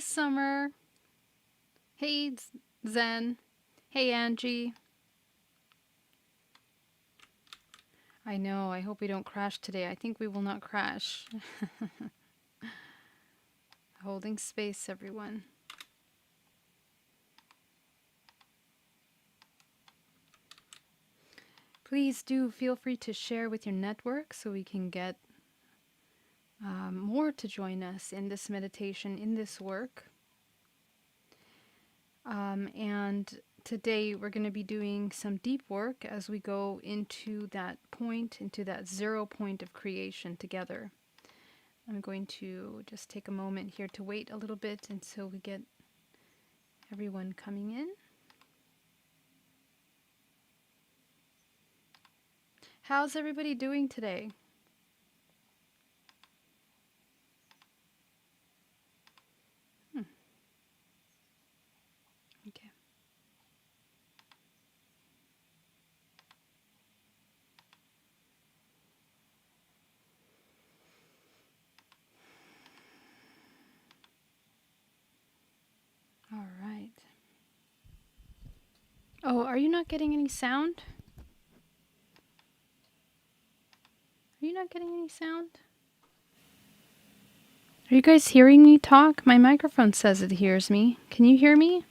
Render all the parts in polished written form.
Summer. Hey, Zen. Hey, Angie. I know, I hope we don't crash today. I think we will not crash. Holding space, everyone. Please do feel free to share with your network so we can get more to join us in this meditation, in this work. And today we're going to be doing some deep work as we go into that point, into that 0 point of creation together. I'm going to just take a moment here to wait a little bit until we get everyone coming in. How's everybody doing today? Okay. All right. Oh, are you not getting any sound? Are you not getting any sound? Are you guys hearing me talk? My microphone says it hears me. Can you hear me?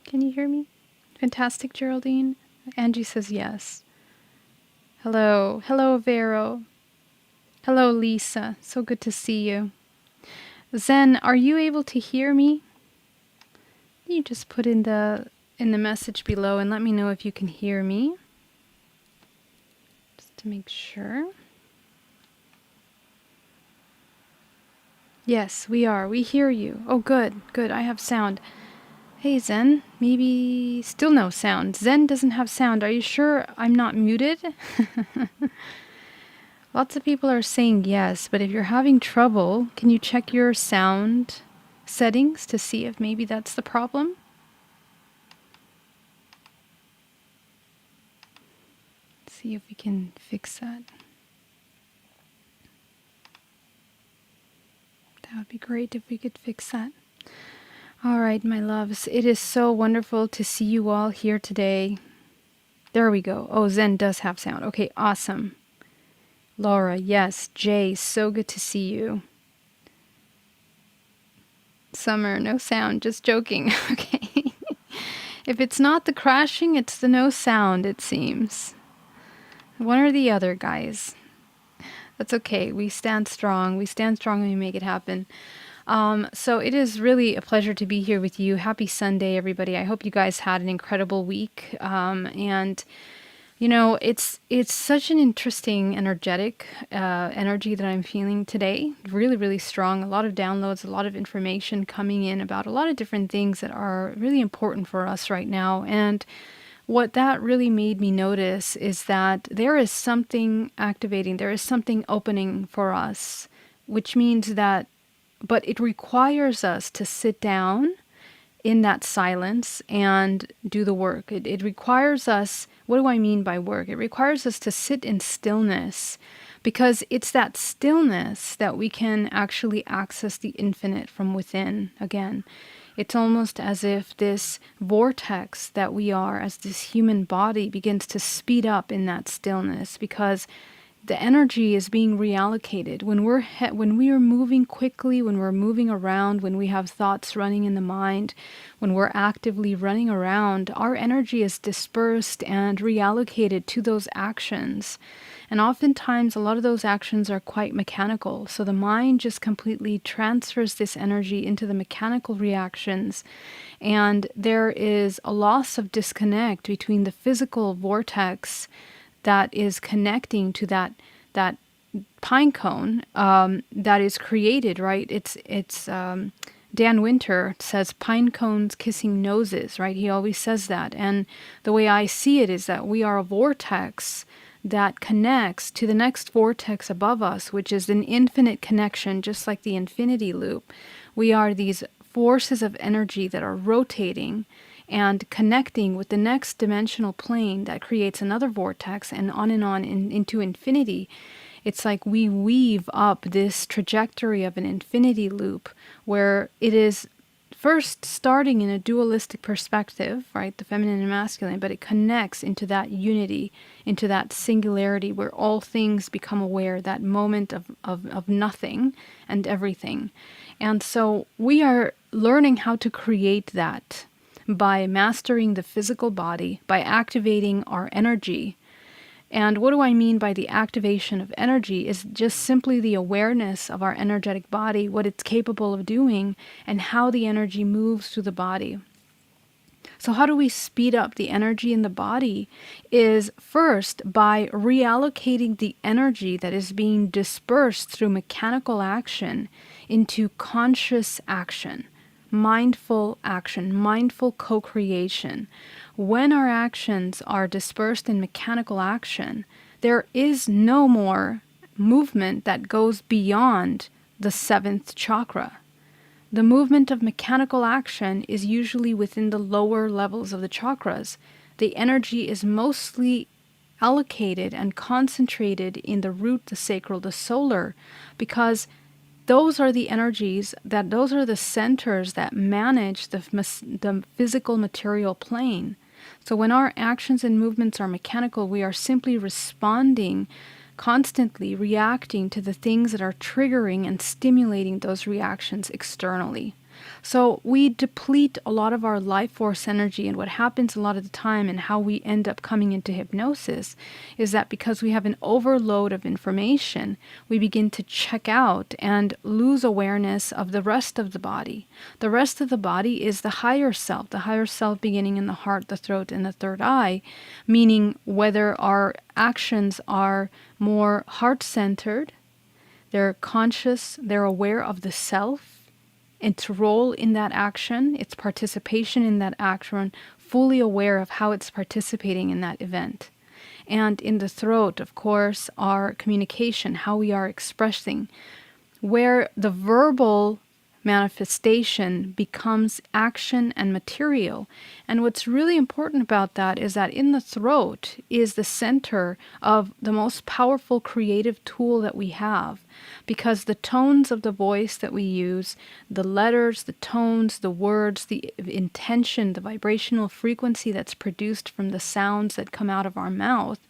Can you hear me? Fantastic, Geraldine. Angie says yes. Hello. Hello, Vero. Hello, Lisa. So good to see you. Zen, are you able to hear me? You just put in the message below and let me know if you can hear me. Just to make sure. Yes, we are. We hear you. Oh, good. Good. I have sound. Hey, Zen. Maybe still no sound. Zen doesn't have sound. Are you sure I'm not muted? Lots of people are saying yes, but if you're having trouble, can you check your sound settings to see if maybe that's the problem? See if we can fix that. That would be great if we could fix that. All right, my loves. It is so wonderful to see you all here today. There we go. Oh, Zen does have sound. Okay, awesome. Laura, yes. Jay, so good to see you. Summer, no sound, just joking. Okay. If it's not the crashing, it's the no sound, it seems. One or the other, guys. That's okay. We stand strong. We stand strong and we make it happen. So it is really a pleasure to be here with you. Happy Sunday, everybody. I hope you guys had an incredible week. And you know, it's such an interesting, energetic energy that I'm feeling today. Really, really strong. A lot of downloads, a lot of information coming in about a lot of different things that are really important for us right now. And what that really made me notice is that there is something activating, there is something opening for us, which means that, but it requires us to sit down in that silence and do the work. It requires us, what do I mean by work? It requires us to sit in stillness, because it's that stillness that we can actually access the infinite from within again. It's almost as if this vortex that we are as this human body begins to speed up in that stillness, because the energy is being reallocated. When we are moving quickly, when we're moving around, when we have thoughts running in the mind, when we're actively running around, our energy is dispersed and reallocated to those actions. And oftentimes, a lot of those actions are quite mechanical. So the mind just completely transfers this energy into the mechanical reactions. And there is a loss of disconnect between the physical vortex that is connecting to that pine cone that is created, right? It's Dan Winter says pine cones kissing noses, right? He always says that. And the way I see it is that we are a vortex that connects to the next vortex above us, which is an infinite connection, just like the infinity loop. We are these forces of energy that are rotating and connecting with the next dimensional plane that creates another vortex, and on into infinity. It's like we weave up this trajectory of an infinity loop where it is first starting in a dualistic perspective, right, the feminine and masculine, but it connects into that unity, into that singularity where all things become aware, that moment of nothing and everything. And so we are learning how to create that by mastering the physical body, by activating our energy. And what do I mean by the activation of energy is just simply the awareness of our energetic body, what it's capable of doing, and how the energy moves through the body. So how do we speed up the energy in the body is first by reallocating the energy that is being dispersed through mechanical action into conscious action, mindful action, mindful co-creation. When our actions are dispersed in mechanical action, there is no more movement that goes beyond the seventh chakra. The movement of mechanical action is usually within the lower levels of the chakras. The energy is mostly allocated and concentrated in the root, the sacral, the solar, because those are the energies, those are the centers that manage the physical material plane. So when our actions and movements are mechanical, we are simply responding, constantly reacting to the things that are triggering and stimulating those reactions externally. So we deplete a lot of our life force energy, and what happens a lot of the time and how we end up coming into hypnosis is that because we have an overload of information, we begin to check out and lose awareness of the rest of the body. The rest of the body is the higher self beginning in the heart, the throat, and the third eye, meaning whether our actions are more heart-centered, they're conscious, they're aware of the self, its role in that action, its participation in that action, fully aware of how it's participating in that event. And in the throat, of course, our communication, how we are expressing, where the verbal manifestation becomes action and material. And what's really important about that is that in the throat is the center of the most powerful creative tool that we have, because the tones of the voice that we use, the letters, the tones, the words, the intention, the vibrational frequency that's produced from the sounds that come out of our mouth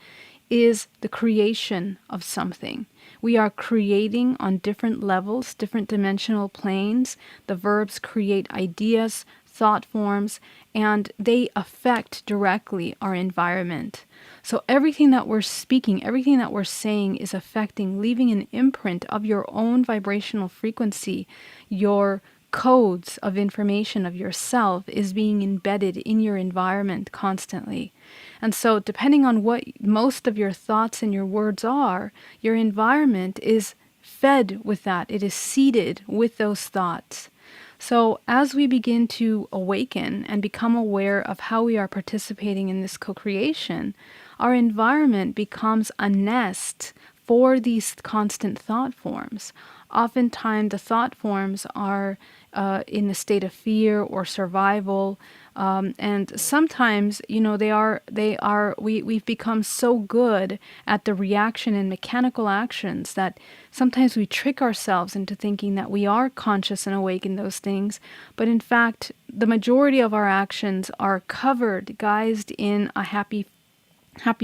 is the creation of something. We are creating on different levels, different dimensional planes. The verbs create ideas, thought forms, and they affect directly our environment. So everything that we're speaking, everything that we're saying is affecting, leaving an imprint of your own vibrational frequency. Your codes of information of yourself is being embedded in your environment constantly. And so depending on what most of your thoughts and your words are, your environment is fed with that. It is seeded with those thoughts. So as we begin to awaken and become aware of how we are participating in this co-creation, our environment becomes a nest for these constant thought forms. Oftentimes the thought forms are in a state of fear or survival, and sometimes, we've become so good at the reaction and mechanical actions that sometimes we trick ourselves into thinking that we are conscious and awake in those things. But in fact, the majority of our actions are covered, guised in a happy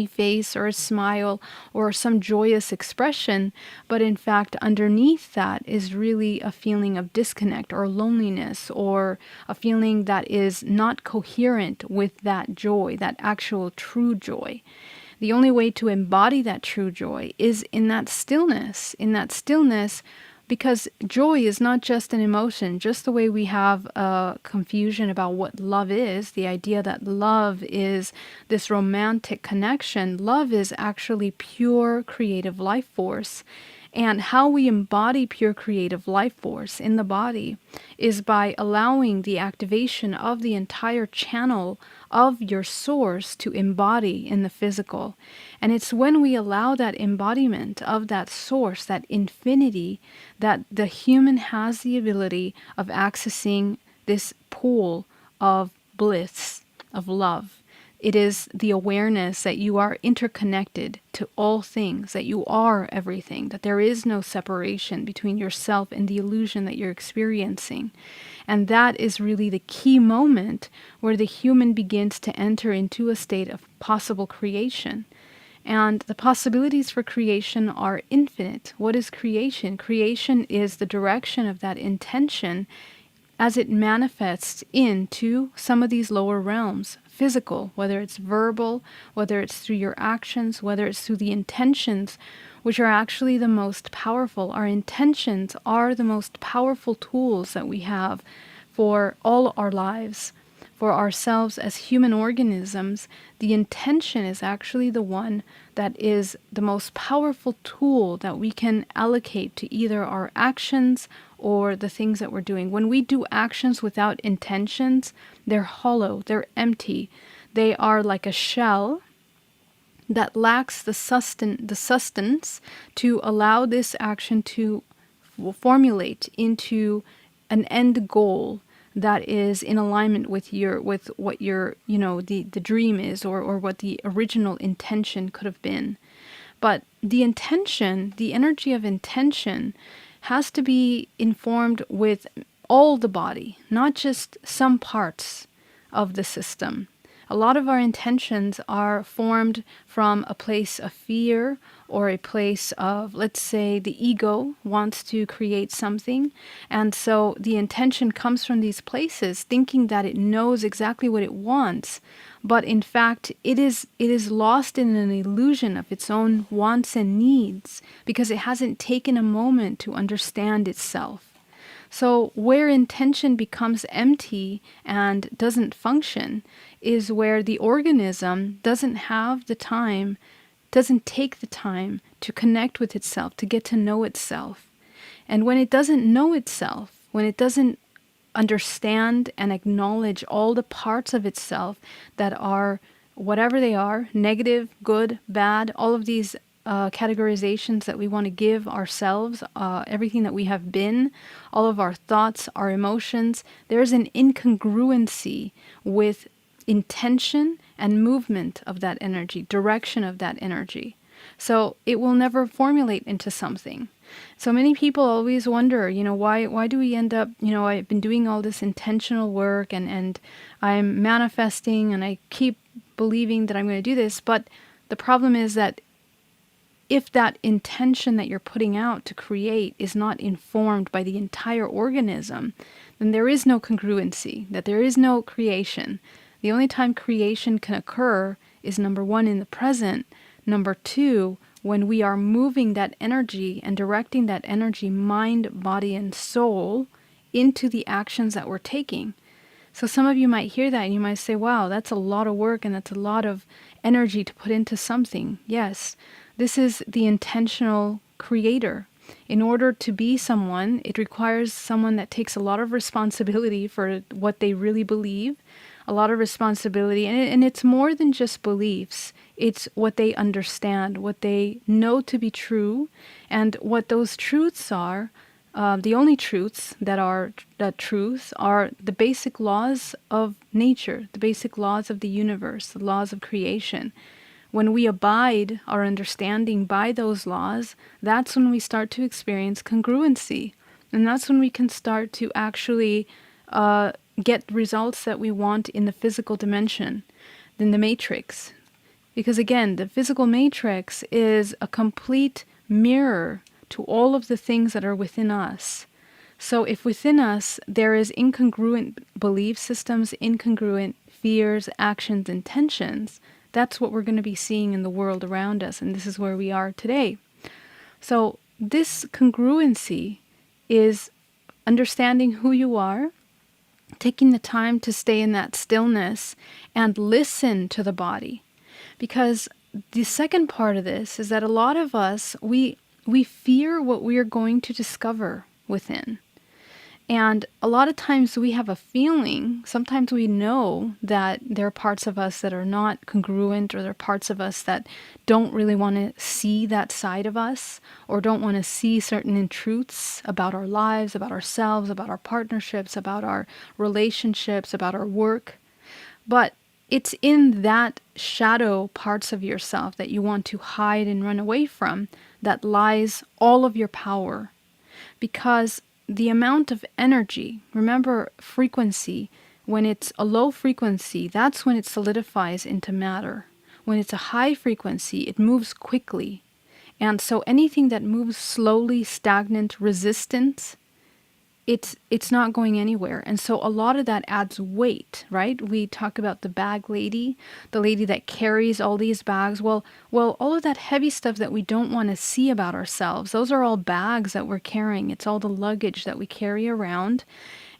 face or a smile or some joyous expression, but in fact underneath that is really a feeling of disconnect or loneliness, or a feeling that is not coherent with that joy, that actual true joy. The only way to embody that true joy is in that stillness, because joy is not just an emotion. Just the way we have confusion about what love is, the idea that love is this romantic connection, love is actually pure creative life force. And how we embody pure creative life force in the body is by allowing the activation of the entire channel of your source to embody in the physical. And it's when we allow that embodiment of that source, that infinity, that the human has the ability of accessing this pool of bliss, of love. It is the awareness that you are interconnected to all things, that you are everything, that there is no separation between yourself and the illusion that you're experiencing. And that is really the key moment where the human begins to enter into a state of possible creation. And the possibilities for creation are infinite. What is creation? Creation is the direction of that intention as it manifests into some of these lower realms, physical, whether it's verbal, whether it's through your actions, whether it's through the intentions, which are actually the most powerful. Our intentions are the most powerful tools that we have for all our lives. For ourselves as human organisms, the intention is actually the one that is the most powerful tool that we can allocate to either our actions or the things that we're doing. When we do actions without intentions, they're hollow, they're empty. They are like a shell that lacks the sustenance to allow this action to formulate into an end goal that is in alignment with what your the dream is, or what the original intention could have been. But the intention, the energy of intention, has to be informed with all the body, not just some parts of the system. A lot of our intentions are formed from a place of fear, or a place of, let's say, the ego wants to create something. And so the intention comes from these places, thinking that it knows exactly what it wants. But in fact, it is lost in an illusion of its own wants and needs, because it hasn't taken a moment to understand itself. So where intention becomes empty and doesn't function is where the organism doesn't take the time to connect with itself, to get to know itself. And when it doesn't know itself, when it doesn't understand and acknowledge all the parts of itself that are whatever they are, negative, good, bad, all of these categorizations that we want to give ourselves, everything that we have been, all of our thoughts, our emotions, there's an incongruency with intention and movement of that energy, direction of that energy. So it will never formulate into something. So many people always wonder, why do we end up, I've been doing all this intentional work, and I'm manifesting, and I keep believing that I'm going to do this. But the problem is that if that intention that you're putting out to create is not informed by the entire organism, then there is no congruency, that there is no creation. The only time creation can occur is, number one, in the present. Number two, when we are moving that energy and directing that energy, mind, body, and soul, into the actions that we're taking. So some of you might hear that and you might say, wow, that's a lot of work and that's a lot of energy to put into something. Yes, this is the intentional creator. In order to be someone, it requires someone that takes a lot of responsibility for what they really believe, a lot of responsibility. And it's more than just beliefs. It's what they understand, what they know to be true, and what those truths are. The only truths that truths are the basic laws of nature, the basic laws of the universe, the laws of creation. When we abide our understanding by those laws, that's when we start to experience congruency. And that's when we can start to actually get results that we want in the physical dimension, in the matrix. Because again, the physical matrix is a complete mirror to all of the things that are within us. So if within us there is incongruent belief systems, incongruent fears, actions, intentions, that's what we're going to be seeing in the world around us. And this is where we are today. So this congruency is understanding who you are, taking the time to stay in that stillness and listen to the body. Because the second part of this is that a lot of us, we fear what we are going to discover within. And a lot of times we have a feeling, sometimes we know that there are parts of us that are not congruent, or there are parts of us that don't really want to see that side of us, or don't want to see certain truths about our lives, about ourselves, about our partnerships, about our relationships, about our work. But It's in that shadow parts of yourself that you want to hide and run away from that lies all of your power. Because the amount of energy, remember frequency, when it's a low frequency, that's when it solidifies into matter. When it's a high frequency, it moves quickly. And so anything that moves slowly, stagnant, resistant, it's not going anywhere. And so a lot of that adds weight, right? We talk about the bag lady, the lady that carries all these bags. Well, all of that heavy stuff that we don't want to see about ourselves, those are all bags that we're carrying. It's all the luggage that we carry around.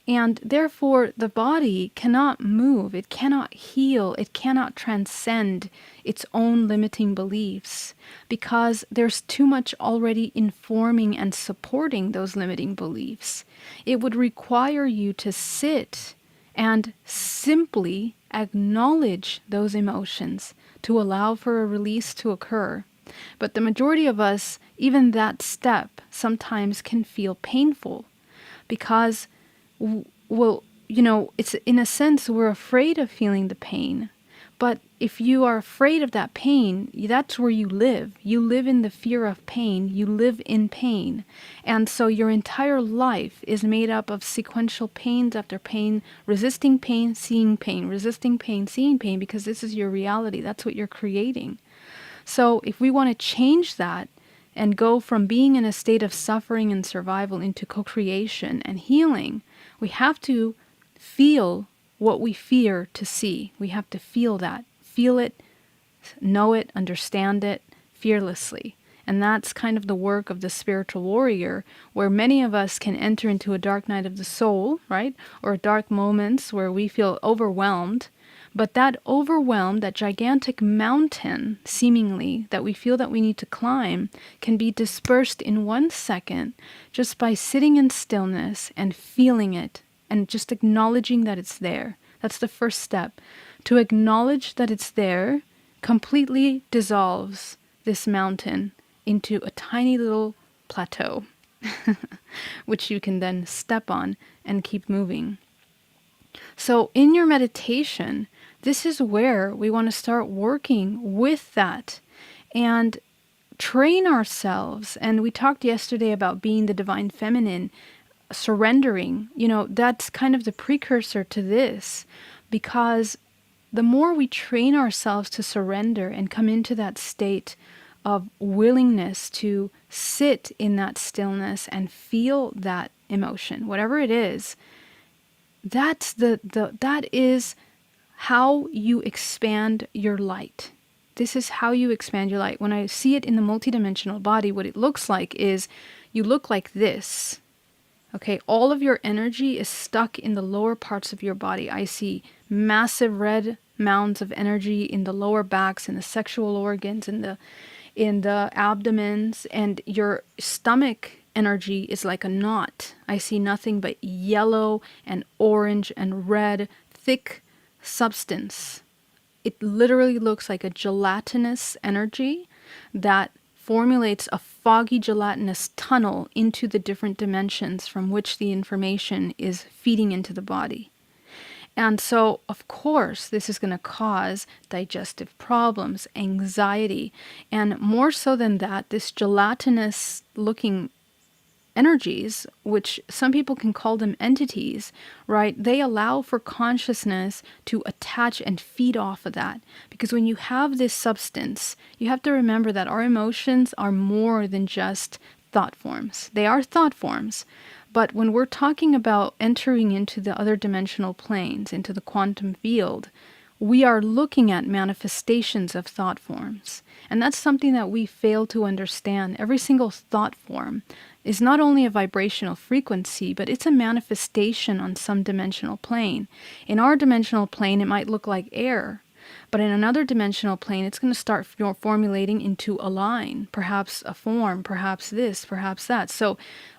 And therefore, the body cannot move, it cannot heal, it cannot transcend its own limiting beliefs because there's too much already informing and supporting those limiting beliefs. It would require you to sit and simply acknowledge those emotions to allow for a release to occur. But the majority of us, even that step, sometimes can feel painful because well, it's in a sense we're afraid of feeling the pain. But if you are afraid of that pain, that's where you live. You live in the fear of pain. You live in pain. And so your entire life is made up of sequential pains after pain, resisting pain, seeing pain, resisting pain, seeing pain, because this is your reality. That's what you're creating. So if we want to change that and go from being in a state of suffering and survival into co-creation and healing, we have to feel what we fear to see. We have to feel that. Feel it, know it, understand it fearlessly. And that's kind of the work of the spiritual warrior, where many of us can enter into a dark night of the soul, right? Or dark moments where we feel overwhelmed. But that overwhelm, that gigantic mountain, seemingly, that we feel that we need to climb, can be dispersed in 1 second just by sitting in stillness and feeling it and just acknowledging that it's there. That's the first step. To acknowledge that it's there completely dissolves this mountain into a tiny little plateau, which you can then step on and keep moving. So in your meditation, this is where we want to start working with that and train ourselves. And we talked yesterday about being the divine feminine, surrendering. That's kind of the precursor to this, because the more we train ourselves to surrender and come into that state of willingness to sit in that stillness and feel that emotion, whatever it is, that is how you expand your light. This is how you expand your light. When I see it in the multidimensional body, what it looks like is you look like this. Okay, all of your energy is stuck in the lower parts of your body. I see massive red mounds of energy in the lower backs, in the sexual organs, in the abdomens, and your stomach energy is like a knot. I see nothing but yellow and orange and red, thick substance. It literally looks like a gelatinous energy that formulates a foggy gelatinous tunnel into the different dimensions from which the information is feeding into the body. And so, of course, this is going to cause digestive problems, anxiety, and more so than that, this gelatinous looking energies, which some people can call them entities, right? They allow for consciousness to attach and feed off of that. Because when you have this substance, you have to remember that our emotions are more than just thought forms. They are thought forms. But when we're talking about entering into the other dimensional planes, into the quantum field, we are looking at manifestations of thought forms. And that's something that we fail to understand. Every single thought form is not only a vibrational frequency, but it's a manifestation on some dimensional plane. In our dimensional plane, it might look like air, but in another dimensional plane, it's going to start formulating into a line, perhaps a form, perhaps this, perhaps that. So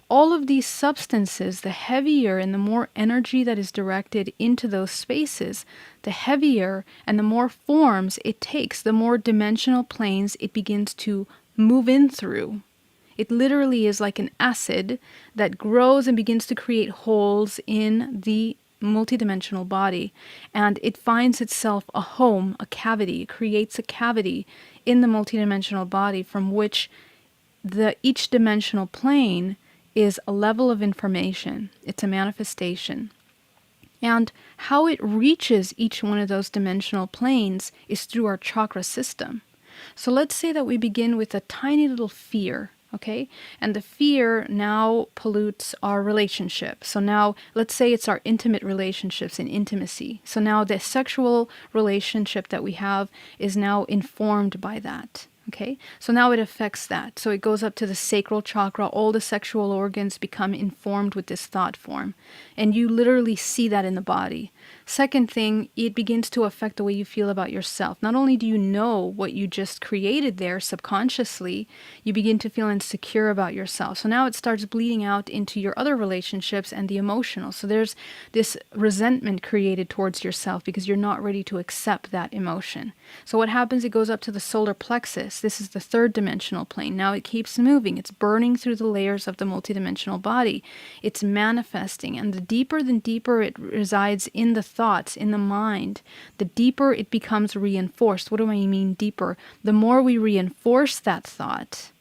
all of these substances, the heavier and the more energy that is directed into those spaces, the heavier and the more forms it takes, the more dimensional planes it begins to move in through. It literally is like an acid that grows and begins to create holes in the multidimensional body, and it finds itself a home, a cavity. It creates a cavity in the multidimensional body from which each dimensional plane is a level of information. It's a manifestation. And how it reaches each one of those dimensional planes is through our chakra system. So let's say that we begin with a tiny little fear, okay? And the fear now pollutes our relationship. So now, let's say it's our intimate relationships and intimacy. So now the sexual relationship that we have is now informed by that. Okay, so now it affects that. So it goes up to the sacral chakra. All the sexual organs become informed with this thought form. And you literally see that in the body. Second thing, it begins to affect the way you feel about yourself. Not only do you know what you just created there subconsciously, you begin to feel insecure about yourself. So now it starts bleeding out into your other relationships and the emotional. So there's this resentment created towards yourself because you're not ready to accept that emotion. So what happens? It goes up to the solar plexus. This is the third dimensional plane. Now it keeps moving. It's burning through the layers of the multidimensional body. It's manifesting. And the deeper and deeper it resides in the thoughts, in the mind, the deeper it becomes reinforced. What do I mean deeper? The more we reinforce that thought,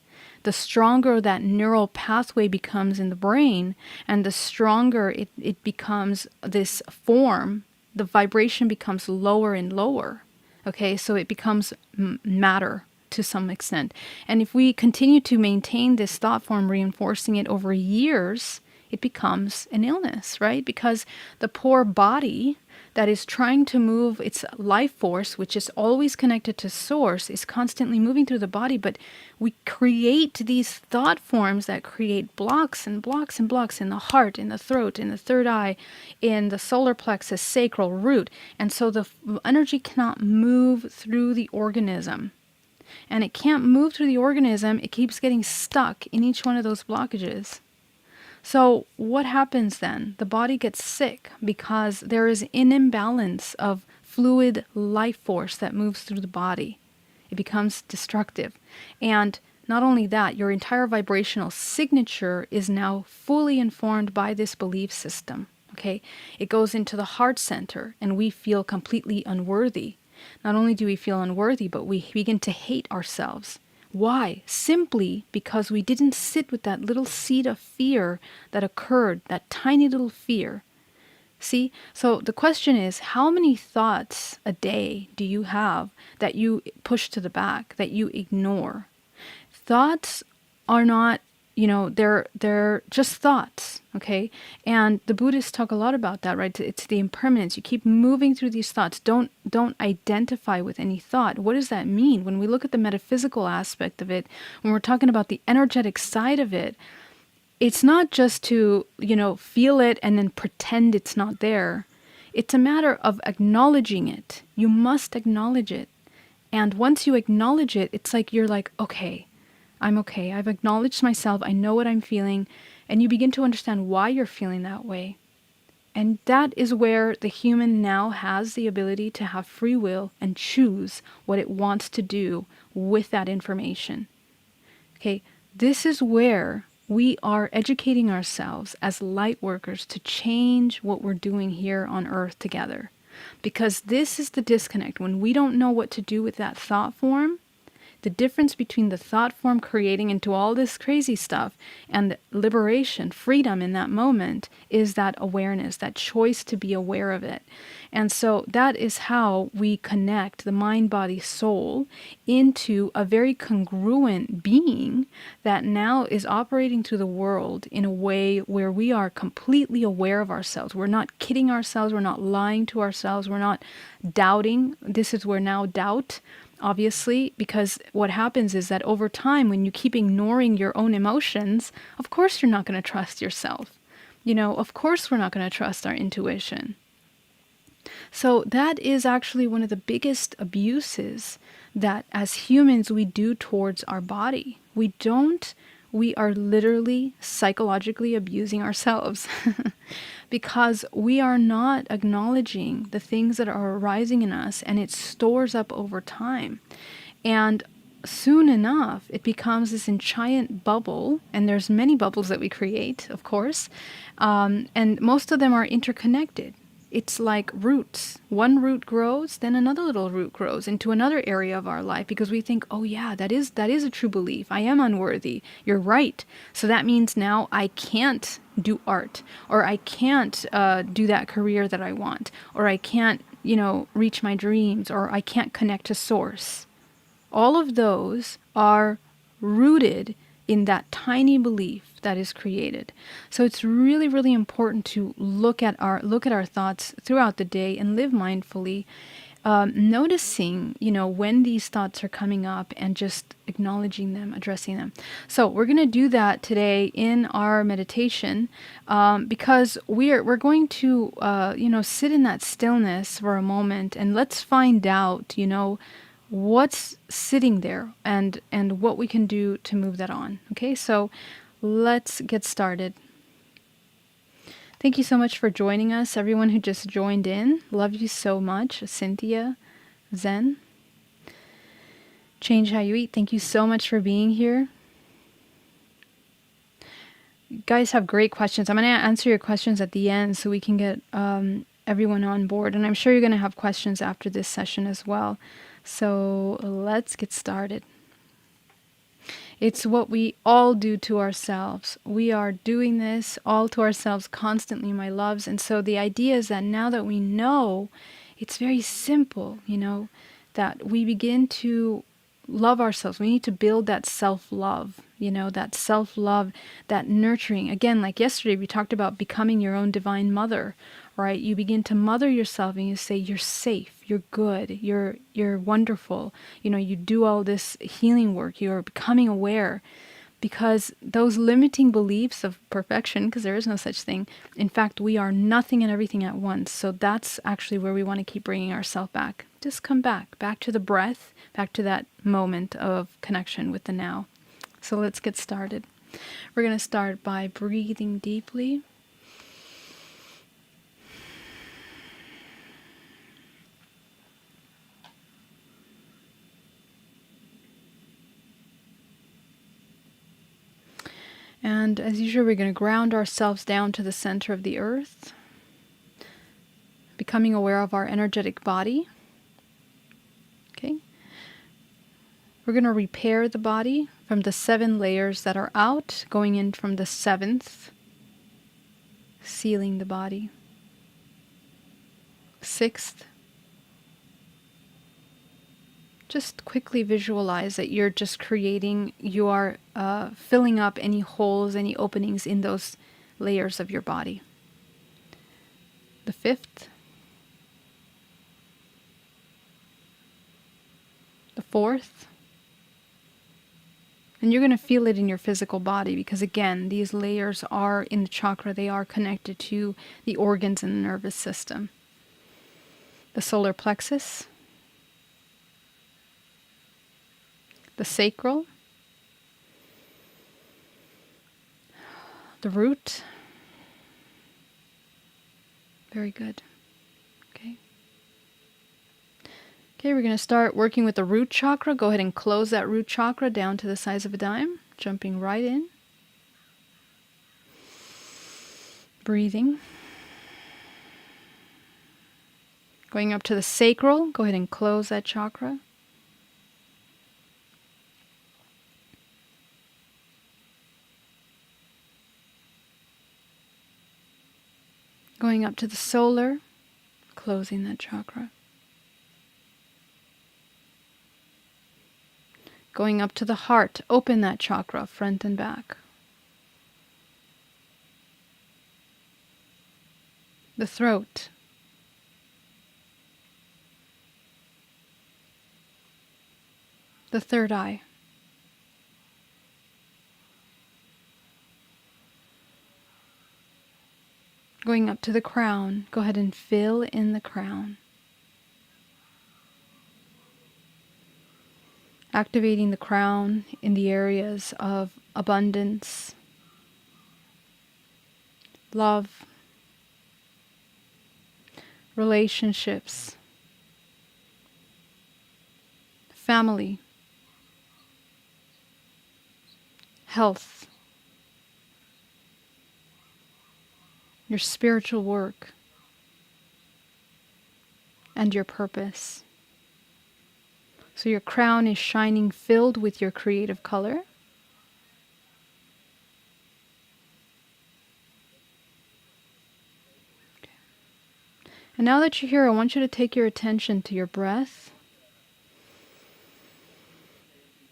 the stronger that neural pathway becomes in the brain, and the stronger it becomes this form. The vibration becomes lower and lower. Okay, so it becomes matter to some extent. And if we continue to maintain this thought form, reinforcing it over years, it becomes an illness, right? Because the poor body that is trying to move its life force, which is always connected to source, is constantly moving through the body, but we create these thought forms that create blocks and blocks and blocks in the heart, in the throat, in the third eye, in the solar plexus, sacral, root. And so the energy cannot move through the organism. And it can't move through the organism. It keeps getting stuck in each one of those blockages. So what happens then? The body gets sick because there is an imbalance of fluid life force that moves through the body. It becomes destructive. And not only that, your entire vibrational signature is now fully informed by this belief system. Okay? It goes into the heart center and we feel completely unworthy. Not only do we feel unworthy, but we begin to hate ourselves. Why? Simply because we didn't sit with that little seed of fear that occurred, that tiny little fear. See? So the question is, how many thoughts a day do you have that you push to the back, that you ignore? Thoughts are not, they're just thoughts, okay? And the Buddhists talk a lot about that, right? It's the impermanence. You keep moving through these thoughts. Don't identify with any thought. What does that mean? When we look at the metaphysical aspect of it, when we're talking about the energetic side of it, it's not just to, feel it and then pretend it's not there. It's a matter of acknowledging it. You must acknowledge it. And once you acknowledge it, it's like you're like, okay, I'm okay. I've acknowledged myself. I know what I'm feeling. And you begin to understand why you're feeling that way. And that is where the human now has the ability to have free will and choose what it wants to do with that information. Okay, this is where we are educating ourselves as light workers to change what we're doing here on Earth together. Because this is the disconnect. When we don't know what to do with that thought form, the difference between the thought form creating into all this crazy stuff and liberation, freedom in that moment is that awareness, that choice to be aware of it. And so that is how we connect the mind, body, soul into a very congruent being that now is operating through the world in a way where we are completely aware of ourselves. We're not kidding ourselves. We're not lying to ourselves. We're not doubting. This is where now doubt, obviously, because what happens is that over time, when you keep ignoring your own emotions, of course you're not going to trust yourself. Of course we're not going to trust our intuition. So that is actually one of the biggest abuses that as humans we do towards our body. We are literally psychologically abusing ourselves because we are not acknowledging the things that are arising in us, and it stores up over time. And soon enough, it becomes this giant bubble, and there's many bubbles that we create, of course, and most of them are interconnected. it's like roots. One root grows, then another little root grows into another area of our life because we think, oh yeah, that is a true belief. I am unworthy. You're right. So that means now I can't do art, or I can't do that career that I want, or I can't, reach my dreams, or I can't connect to source. All of those are rooted in that tiny belief that is created. So it's really, really important to look at our thoughts throughout the day and live mindfully, noticing, when these thoughts are coming up and just acknowledging them, addressing them. So we're going to do that today in our meditation, because we're going to, sit in that stillness for a moment, and let's find out, what's sitting there and what we can do to move that on. Okay, so let's get started. Thank you so much for joining us, everyone who just joined in. Love you so much. Cynthia, Zen, Change How You Eat. Thank you so much for being here. You guys have great questions. I'm going to answer your questions at the end so we can get everyone on board. And I'm sure you're going to have questions after this session as well. So let's get started. It's what we all do to ourselves. We are doing this all to ourselves constantly, my loves. And so the idea is that now that we know, it's very simple, that we begin to love ourselves. We need to build that self-love, that self-love, that nurturing. Again, like yesterday, we talked about becoming your own divine mother, right? You begin to mother yourself and you say, you're safe, you're good, you're wonderful. You do all this healing work, you're becoming aware, because those limiting beliefs of perfection, because there is no such thing. In fact, we are nothing and everything at once. So that's actually where we want to keep bringing ourselves back. Just come back to the breath, back to that moment of connection with the now. So let's get started. We're going to start by breathing deeply. And as usual, we're going to ground ourselves down to the center of the earth, becoming aware of our energetic body. Okay. We're going to repair the body from the 7 layers that are out, going in from the 7th, sealing the body. 6th, just quickly visualize that you're just creating, you are filling up any holes, any openings in those layers of your body. The 5th, the 4th, and you're going to feel it in your physical body, because again, these layers are in the chakra, they are connected to the organs and the nervous system. The solar plexus, the sacral, the root. Very good. Okay, we're going to start working with the root chakra. Go ahead and close that root chakra down to the size of a dime, jumping right in. Breathing. Going up to the sacral, go ahead and close that chakra. Going up to the solar, closing that chakra. Going up to the heart, open that chakra, front and back. The throat. The third eye. Going up to the crown, go ahead and fill in the crown. Activating the crown in the areas of abundance, love, relationships, family, health, your spiritual work, and your purpose. So your crown is shining, filled with your creative color. And now that you're here, I want you to take your attention to your breath.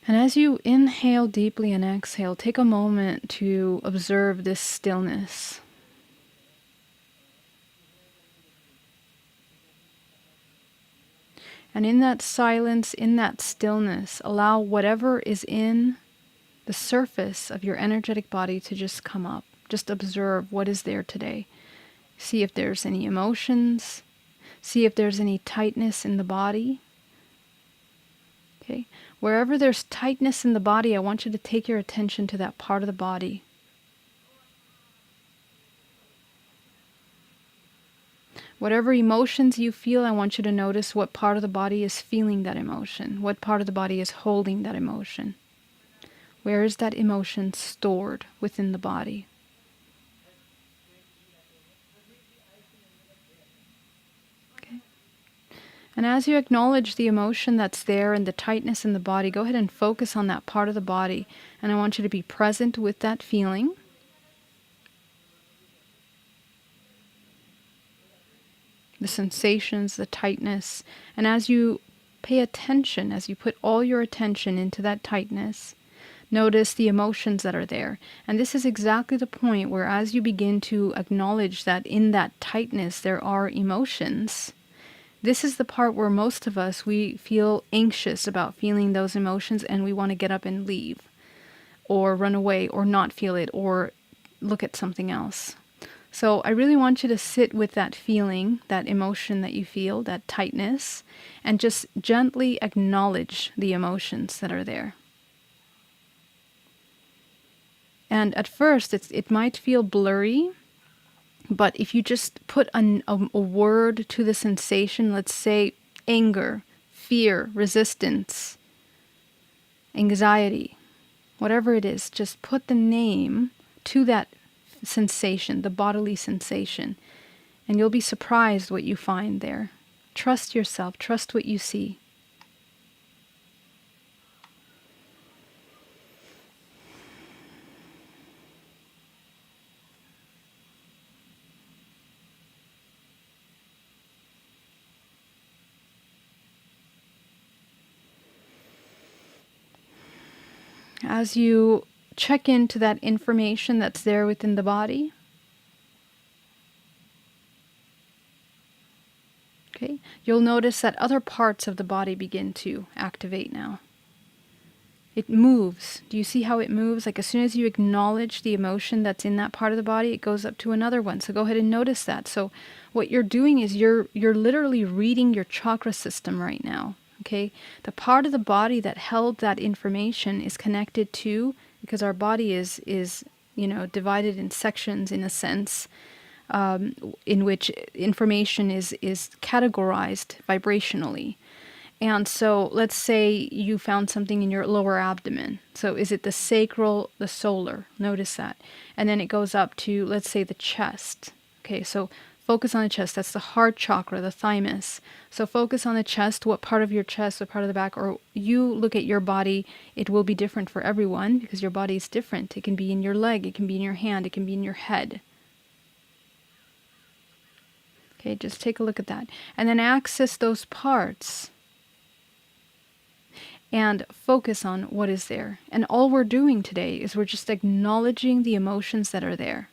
And as you inhale deeply and exhale, take a moment to observe this stillness. And in that silence, in that stillness, allow whatever is in the surface of your energetic body to just come up. Just observe what is there today. See if there's any emotions. See if there's any tightness in the body. Okay? Wherever there's tightness in the body, I want you to take your attention to that part of the body. Whatever emotions you feel, I want you to notice what part of the body is feeling that emotion. What part of the body is holding that emotion. Where is that emotion stored within the body? Okay. And as you acknowledge the emotion that's there and the tightness in the body, go ahead and focus on that part of the body. And I want you to be present with that feeling. The sensations, the tightness. And as you pay attention, as you put all your attention into that tightness, notice the emotions that are there. And this is exactly the point where as you begin to acknowledge that in that tightness there are emotions, this is the part where most of us, we feel anxious about feeling those emotions and we want to get up and leave or run away or not feel it or look at something else. So I really want you to sit with that feeling, that emotion that you feel, that tightness, and just gently acknowledge the emotions that are there. And at first, it might feel blurry, but if you just put a word to the sensation, let's say anger, fear, resistance, anxiety, whatever it is, just put the name to that sensation, the bodily sensation, and you'll be surprised what you find there. Trust yourself, trust what you see. As you check into that information that's there within the body, okay, you'll notice that other parts of the body begin to activate now. It moves. Do you see how it moves? Like as soon as you acknowledge the emotion that's in that part of the body, it goes up to another one. So go ahead and notice that. So what you're doing is you're literally reading your chakra system right now. Okay? The part of the body that held that information is connected to, because our body is divided in sections in a sense, in which information is categorized vibrationally. And so let's say you found something in your lower abdomen. So is it the sacral, the solar? Notice that. And then it goes up to, let's say, the chest. Okay, so focus on the chest. That's the heart chakra, the thymus. So focus on the chest, what part of your chest, what part of the back, or you look at your body. It will be different for everyone because your body is different. It can be in your leg, it can be in your hand, it can be in your head. Okay, just take a look at that. And then access those parts and focus on what is there. And all we're doing today is we're just acknowledging the emotions that are there.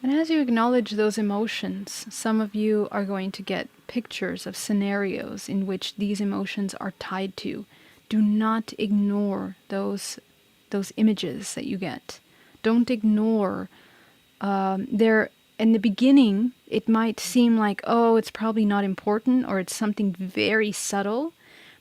And as you acknowledge those emotions, some of you are going to get pictures of scenarios in which these emotions are tied to. Do not ignore those images that you get. Don't ignore. In the beginning, it might seem like, oh, it's probably not important or it's something very subtle.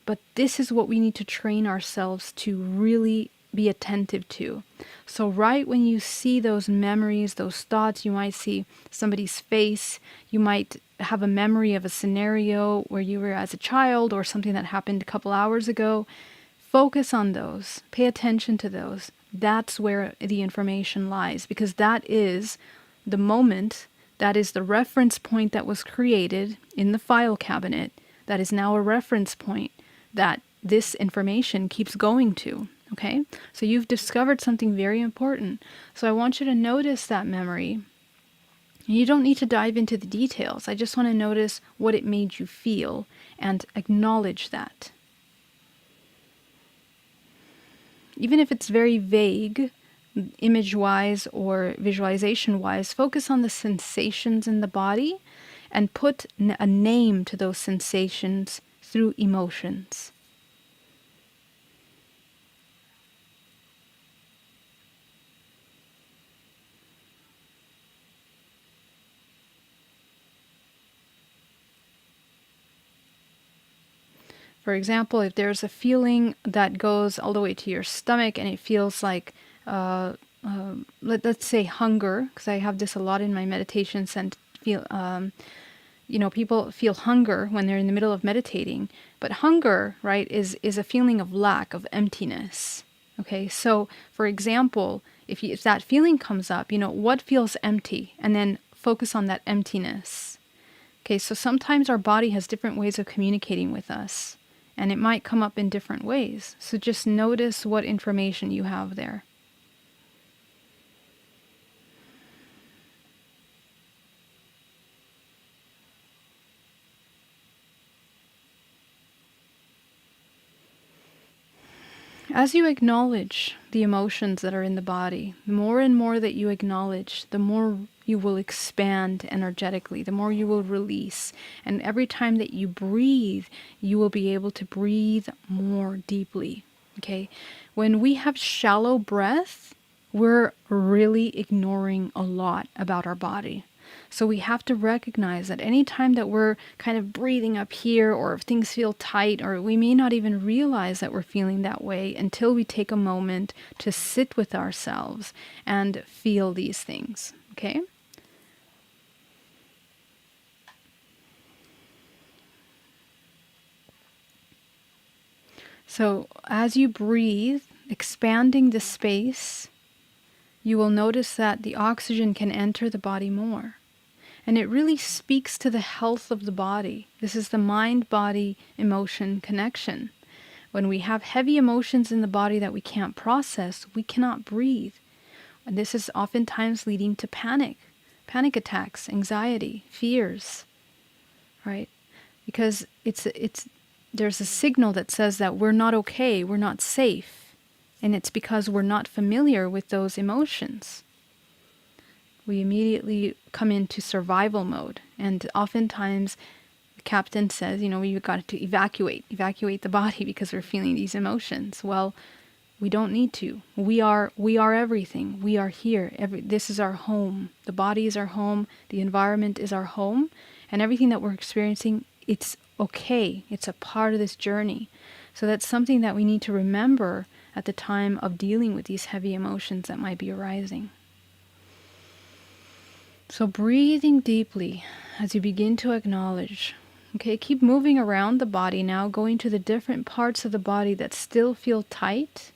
But this is what we need to train ourselves to really be attentive to. So right when you see those memories, those thoughts, you might see somebody's face, you might have a memory of a scenario where you were as a child or something that happened a couple hours ago. Focus on those. Pay attention to those. That's where the information lies, because that is the moment, that is the reference point that was created in the file cabinet, that is now a reference point that this information keeps going to. Okay? So you've discovered something very important. So I want you to notice that memory. You don't need to dive into the details. I just want to notice what it made you feel and acknowledge that. Even if it's very vague, image-wise or visualization-wise, focus on the sensations in the body and put a name to those sensations through emotions. For example, if there's a feeling that goes all the way to your stomach and it feels like, let's say hunger, because I have this a lot in my meditations, and people feel hunger when they're in the middle of meditating. But hunger, right, is a feeling of lack, of emptiness. Okay, so for example, if that feeling comes up, what feels empty, and then focus on that emptiness. Okay, so sometimes our body has different ways of communicating with us, and it might come up in different ways. So just notice what information you have there. As you acknowledge the emotions that are in the body, the more and more that you acknowledge, the more you will expand energetically, the more you will release. And every time that you breathe, you will be able to breathe more deeply. Okay? When we have shallow breath, we're really ignoring a lot about our body. So we have to recognize that any time that we're kind of breathing up here, or if things feel tight, or we may not even realize that we're feeling that way until we take a moment to sit with ourselves and feel these things. Okay? So as you breathe, expanding the space, you will notice that the oxygen can enter the body more. And it really speaks to the health of the body. This is the mind-body emotion connection. When we have heavy emotions in the body that we can't process, we cannot breathe. And this is oftentimes leading to panic attacks, anxiety, fears, right? Because there's a signal that says that we're not okay, we're not safe. And it's because we're not familiar with those emotions. We immediately come into survival mode. And oftentimes the captain says, we've got to evacuate the body because we're feeling these emotions. Well, we don't need to. We are everything. We are here. This is our home. The body is our home. The environment is our home. And everything that we're experiencing, it's okay. It's a part of this journey. So that's something that we need to remember at the time of dealing with these heavy emotions that might be arising. So breathing deeply as you begin to acknowledge. Okay, keep moving around the body now, going to the different parts of the body that still feel tight.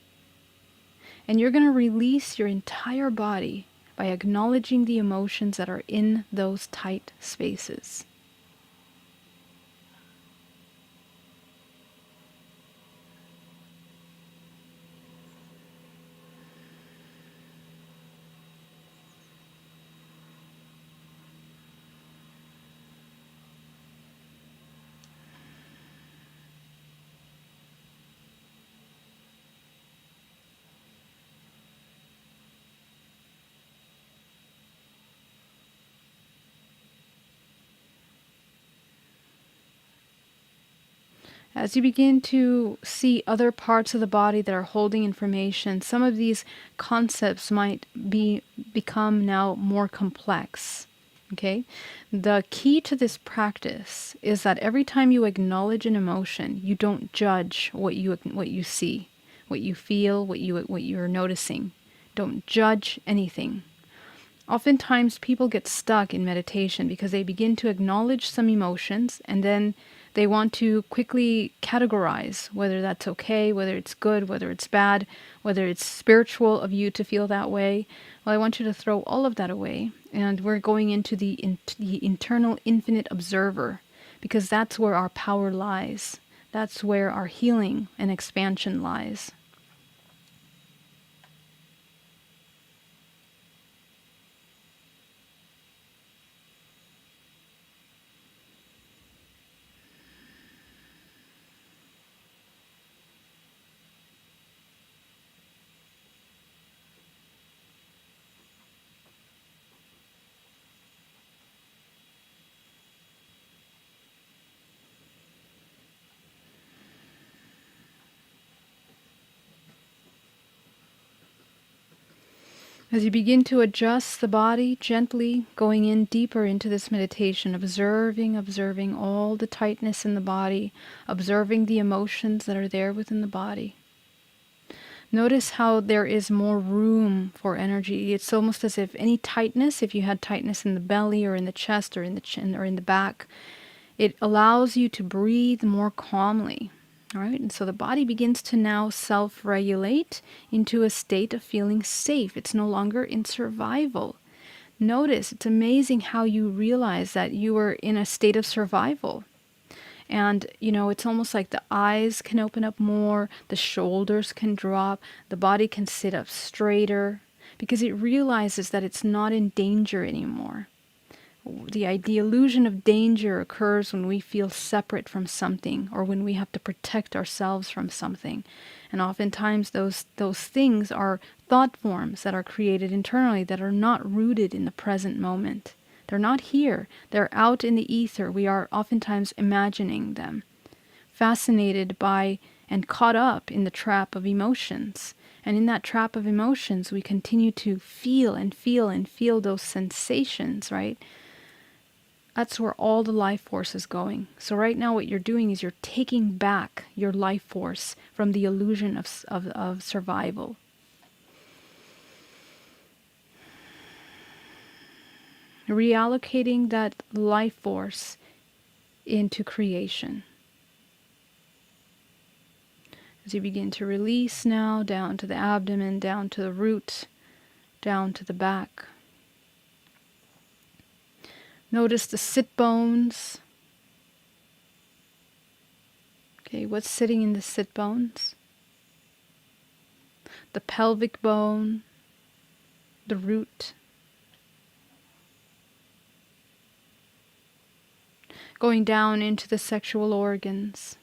And you're going to release your entire body by acknowledging the emotions that are in those tight spaces. As you begin to see other parts of the body that are holding information, some of these concepts might become now more complex. Okay? The key to this practice is that every time you acknowledge an emotion, you don't judge what you see. what you feel, what you're noticing. Don't judge anything. Oftentimes people get stuck in meditation because they begin to acknowledge some emotions and then they want to quickly categorize whether that's okay, whether it's good, whether it's bad, whether it's spiritual of you to feel that way. Well, I want you to throw all of that away, and we're going into the internal infinite observer, because that's where our power lies. That's where our healing and expansion lies. As you begin to adjust the body, gently going in deeper into this meditation, observing all the tightness in the body, observing the emotions that are there within the body. Notice how there is more room for energy. It's almost as if any tightness, if you had tightness in the belly or in the chest or in the chin or in the back, it allows you to breathe more calmly. All right, and so the body begins to now self-regulate into a state of feeling safe. It's no longer in survival. Notice, it's amazing how you realize that you are in a state of survival. And, it's almost like the eyes can open up more, the shoulders can drop, the body can sit up straighter, because it realizes that it's not in danger anymore. The illusion of danger occurs when we feel separate from something or when we have to protect ourselves from something. And oftentimes those things are thought forms that are created internally that are not rooted in the present moment. They're not here. They're out in the ether. We are oftentimes imagining them, fascinated by and caught up in the trap of emotions. And in that trap of emotions, we continue to feel and feel and feel those sensations, right? That's where all the life force is going. So right now what you're doing is you're taking back your life force from the illusion of survival. Reallocating that life force into creation. As you begin to release now, down to the abdomen, down to the root, down to the back. Notice the sit bones. Okay, what's sitting in the sit bones? The pelvic bone, the root. Going down into the sexual organs.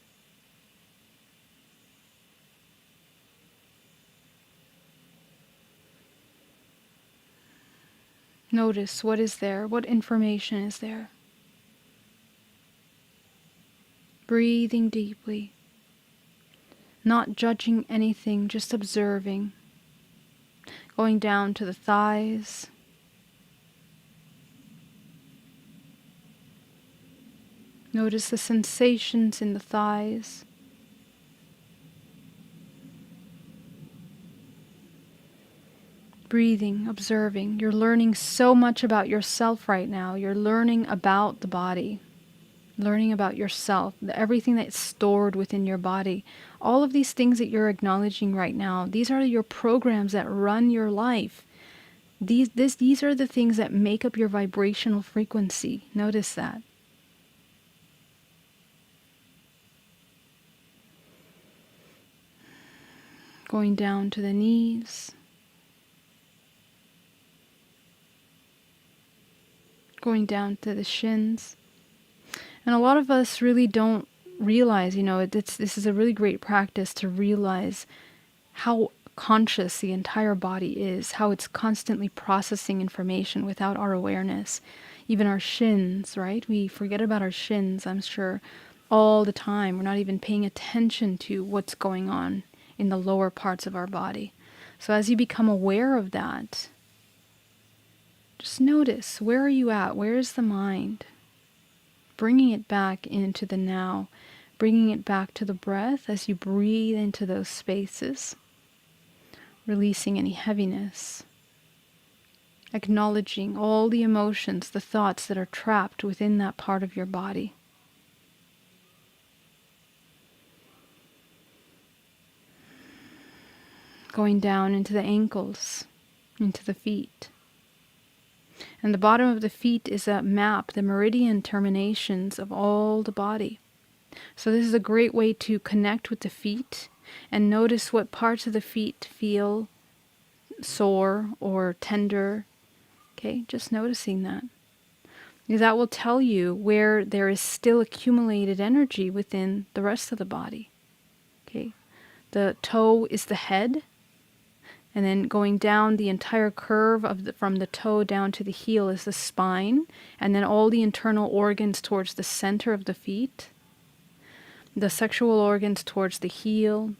Notice what is there, what information is there. Breathing deeply, not judging anything, just observing. Going down to the thighs. Notice the sensations in the thighs. Breathing, observing. You're learning so much about yourself right now. You're learning about the body, learning about yourself, everything that's stored within your body. All of these things that you're acknowledging right now, these are your programs that run your life. These are the things that make up your vibrational frequency. Notice that. Going down to the knees. Going down to the shins. And a lot of us really don't realize, this is a really great practice to realize how conscious the entire body is, how it's constantly processing information without our awareness. Even our shins, right? We forget about our shins, I'm sure, all the time. We're not even paying attention to what's going on in the lower parts of our body. So as you become aware of that, just notice, where are you at? Where is the mind? Bringing it back into the now, bringing it back to the breath as you breathe into those spaces. releasing any heaviness, acknowledging all the emotions, the thoughts that are trapped within that part of your body. Going down into the ankles, into the feet. And the bottom of the feet is a map, the meridian terminations of all the body. So this is a great way to connect with the feet and notice what parts of the feet feel sore or tender. Okay, just noticing that. Because that will tell you where there is still accumulated energy within the rest of the body. Okay, the toe is the head. And then going down the entire curve from the toe down to the heel is the spine. And then all the internal organs towards the center of the feet. The sexual organs towards the heel.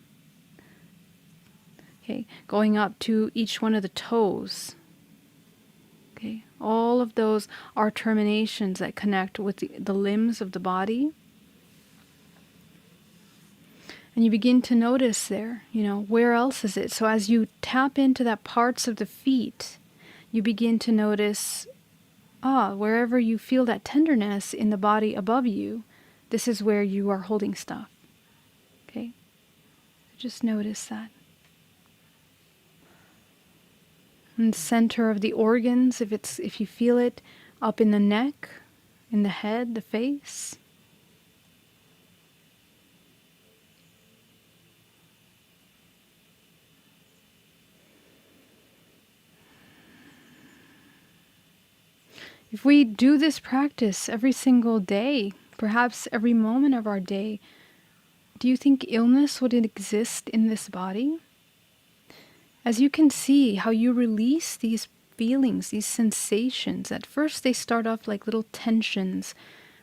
Okay, going up to each one of the toes. Okay, all of those are terminations that connect with the limbs of the body. And you begin to notice there, where else is it? So as you tap into that parts of the feet, you begin to notice, wherever you feel that tenderness in the body above you, this is where you are holding stuff. Okay? Just notice that. And center of the organs, if you feel it up in the neck, in the head, the face. If we do this practice every single day, perhaps every moment of our day, do you think illness would exist in this body? As you can see how you release these feelings, these sensations, at first they start off like little tensions,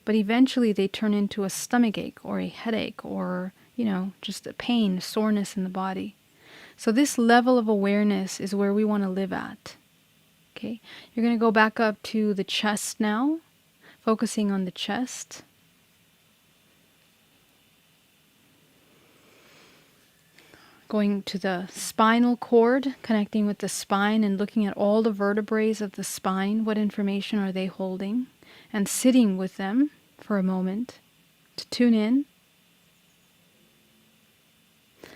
but eventually they turn into a stomachache or a headache or, just a pain, soreness in the body. So this level of awareness is where we want to live at. Okay, you're going to go back up to the chest now, focusing on the chest. Going to the spinal cord, connecting with the spine and looking at all the vertebrae of the spine. What information are they holding? And sitting with them for a moment to tune in.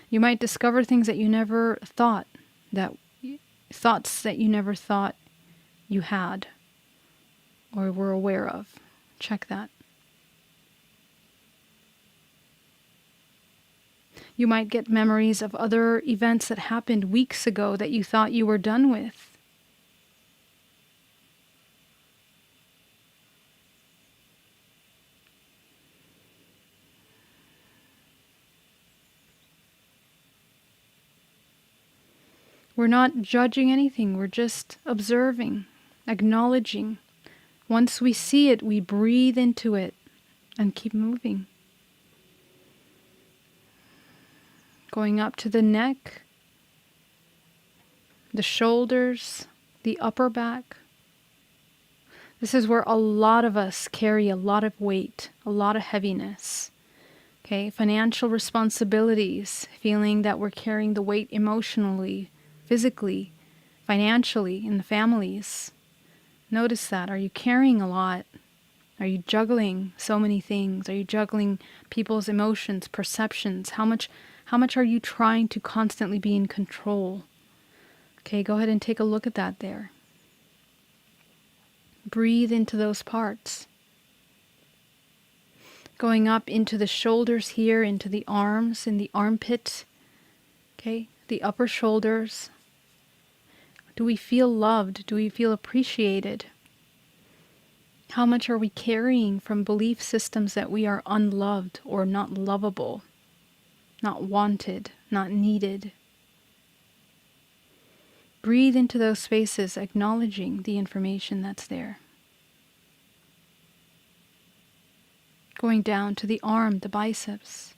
You might discover things that you never thought, thoughts that you never thought you had or were aware of. Check that. You might get memories of other events that happened weeks ago that you thought you were done with. We're not judging anything, we're just observing, acknowledging. Once we see it, we breathe into it and keep moving. Going up to the neck, the shoulders, the upper back. This is where a lot of us carry a lot of weight, a lot of heaviness. Okay, financial responsibilities, feeling that we're carrying the weight emotionally, physically, financially in the families. Notice that. Are you carrying a lot? Are you juggling so many things? Are you juggling people's emotions, perceptions? How much are you trying to constantly be in control? Okay, go ahead and take a look at that there. Breathe into those parts. Going up into the shoulders here, into the arms, in the armpit. Okay, the upper shoulders. Do we feel loved? Do we feel appreciated? How much are we carrying from belief systems that we are unloved or not lovable, not wanted, not needed? Breathe into those spaces, acknowledging the information that's there. Going down to the arm, the biceps.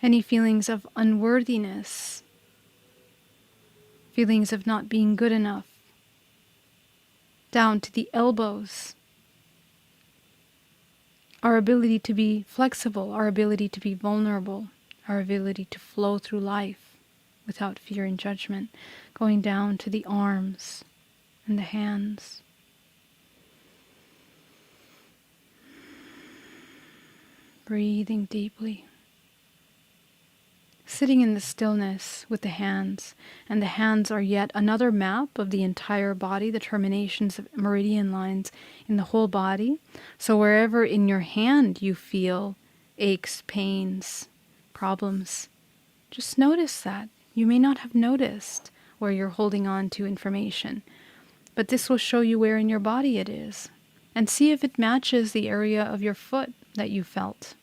Any feelings of unworthiness, feelings of not being good enough. Down to the elbows. Our ability to be flexible, our ability to be vulnerable, our ability to flow through life without fear and judgment, going down to the arms and the hands. Breathing deeply. Sitting in the stillness with the hands, and the hands are yet another map of the entire body, the terminations of meridian lines in the whole body. So wherever in your hand you feel aches, pains, problems, just notice that. You may not have noticed where you're holding on to information, but this will show you where in your body it is. And see if it matches the area of your foot that you felt.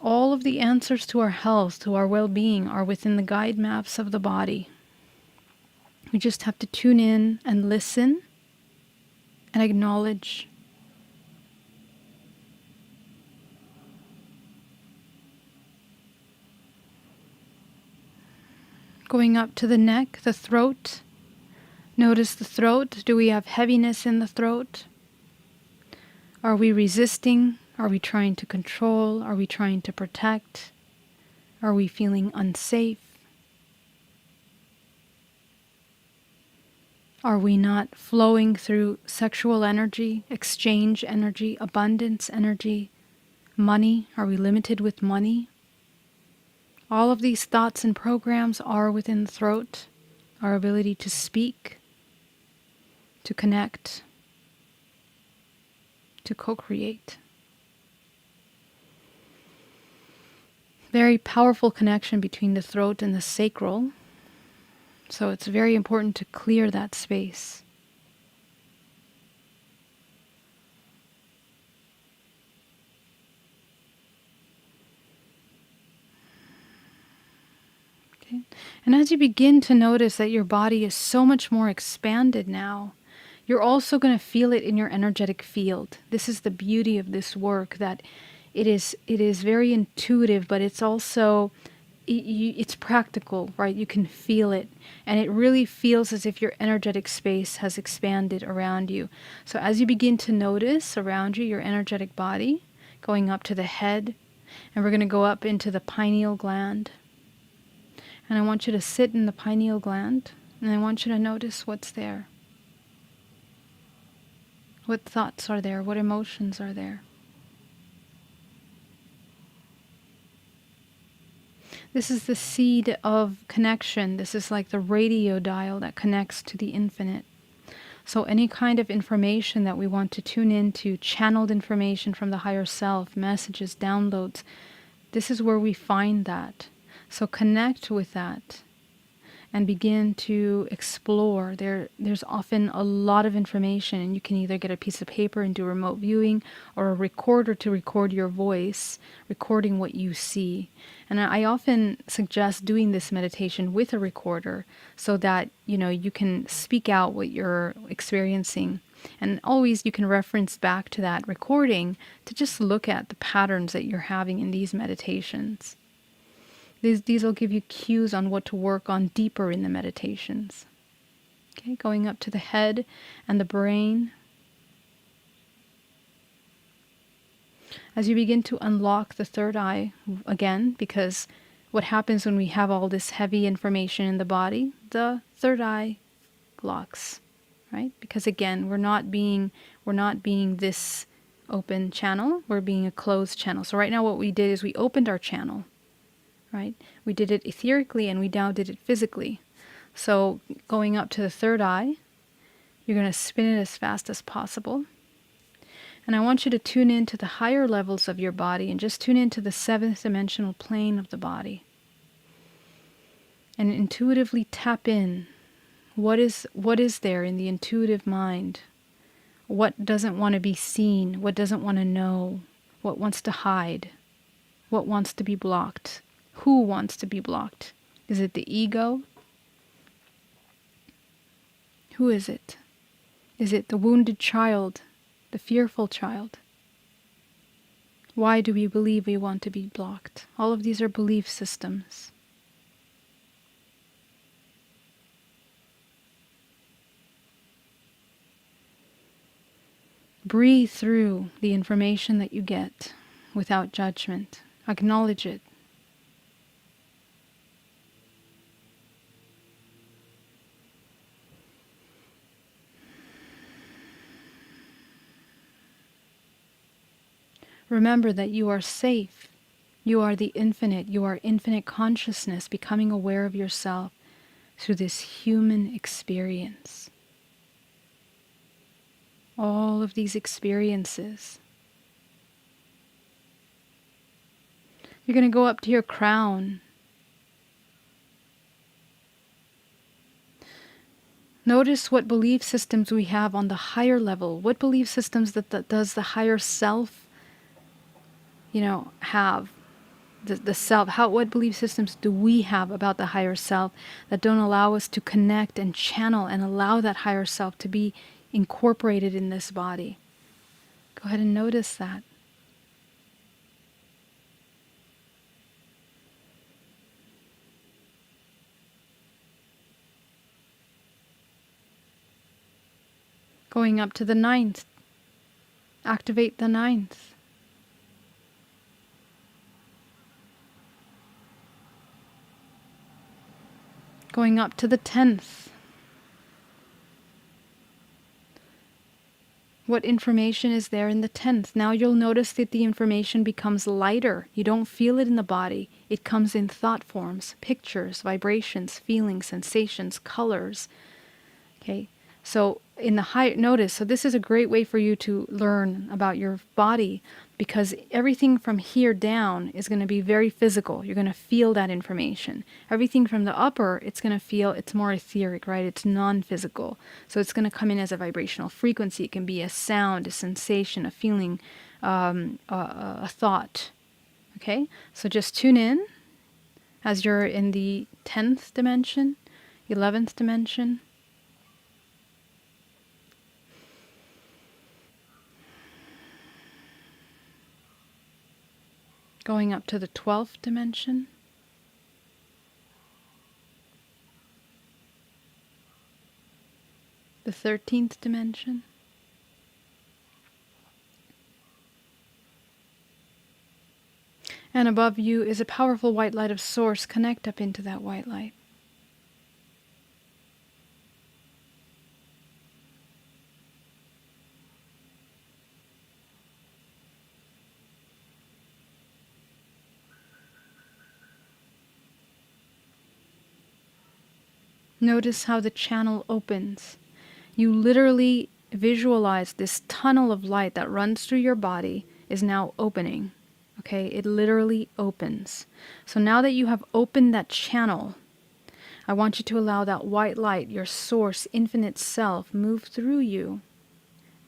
All of the answers to our health, to our well-being, are within the guide maps of the body. We just have to tune in and listen and acknowledge. Going up to the neck, the throat. Notice the throat. Do we have heaviness in the throat? Are we resisting? Are we trying to control? Are we trying to protect? Are we feeling unsafe? Are we not flowing through sexual energy, exchange energy, abundance energy, money? Are we limited with money? All of these thoughts and programs are within the throat. Our ability to speak, to connect, to co-create. Very powerful connection between the throat and the sacral. So it's very important to clear that space. Okay. And as you begin to notice that your body is so much more expanded now, you're also going to feel it in your energetic field. This is the beauty of this work, that it is very intuitive, but it's also, it's practical, right? You can feel it. And it really feels as if your energetic space has expanded around you. So as you begin to notice around you your energetic body, going up to the head, and we're going to go up into the pineal gland. And I want you to sit in the pineal gland, and I want you to notice what's there. What thoughts are there? What emotions are there? This is the seed of connection. This is like the radio dial that connects to the infinite. So any kind of information that we want to tune into, channeled information from the higher self, messages, downloads, this is where we find that. So connect with that and begin to explore. There's often a lot of information, and you can either get a piece of paper and do remote viewing, or a recorder to record your voice, recording what you see. And I often suggest doing this meditation with a recorder so that, you can speak out what you're experiencing. And always you can reference back to that recording to just look at the patterns that you're having in these meditations. These will give you cues on what to work on deeper in the meditations. Okay, going up to the head and the brain. As you begin to unlock the third eye, again, because what happens when we have all this heavy information in the body, the third eye blocks, right? Because again, we're not being this open channel, we're being a closed channel. So right now what we did is we opened our channel. Right? We did it etherically, and we now did it physically. So going up to the third eye, you're going to spin it as fast as possible. And I want you to tune into the higher levels of your body and just tune into the seventh dimensional plane of the body. And intuitively tap in. What is there in the intuitive mind? What doesn't want to be seen? What doesn't want to know? What wants to hide? What wants to be blocked? Who wants to be blocked? Is it the ego? Who is it? Is it the wounded child, the fearful child? Why do we believe we want to be blocked? All of these are belief systems. Breathe through the information that you get without judgment. Acknowledge it. Remember that you are safe. You are the infinite. You are infinite consciousness, becoming aware of yourself through this human experience. All of these experiences. You're going to go up to your crown. Notice what belief systems we have on the higher level. What belief systems that does the higher self, have? The self, what belief systems do we have about the higher self that don't allow us to connect and channel and allow that higher self to be incorporated in this body? Go ahead and notice that. Going up to the 9th. Activate the 9th. Going up to the 10th. What information is there in the 10th? Now you'll notice that the information becomes lighter. You don't feel it in the body. It comes in thought forms, pictures, vibrations, feelings, sensations, colors. Okay? So in the high, notice, so this is a great way for you to learn about your body, because everything from here down is going to be very physical. You're going to feel that information. Everything from the upper, it's going to feel, it's more etheric, right? It's non-physical. So it's going to come in as a vibrational frequency. It can be a sound, a sensation, a feeling, a thought. Okay? So just tune in as you're in the 10th dimension, 11th dimension. Going up to the 12th dimension. The 13th dimension. And above you is a powerful white light of source. Connect up into that white light. Notice how the channel opens. You literally visualize this tunnel of light that runs through your body is now opening. Okay, it literally opens. So now that you have opened that channel, I want you to allow that white light, your source, infinite self, move through you.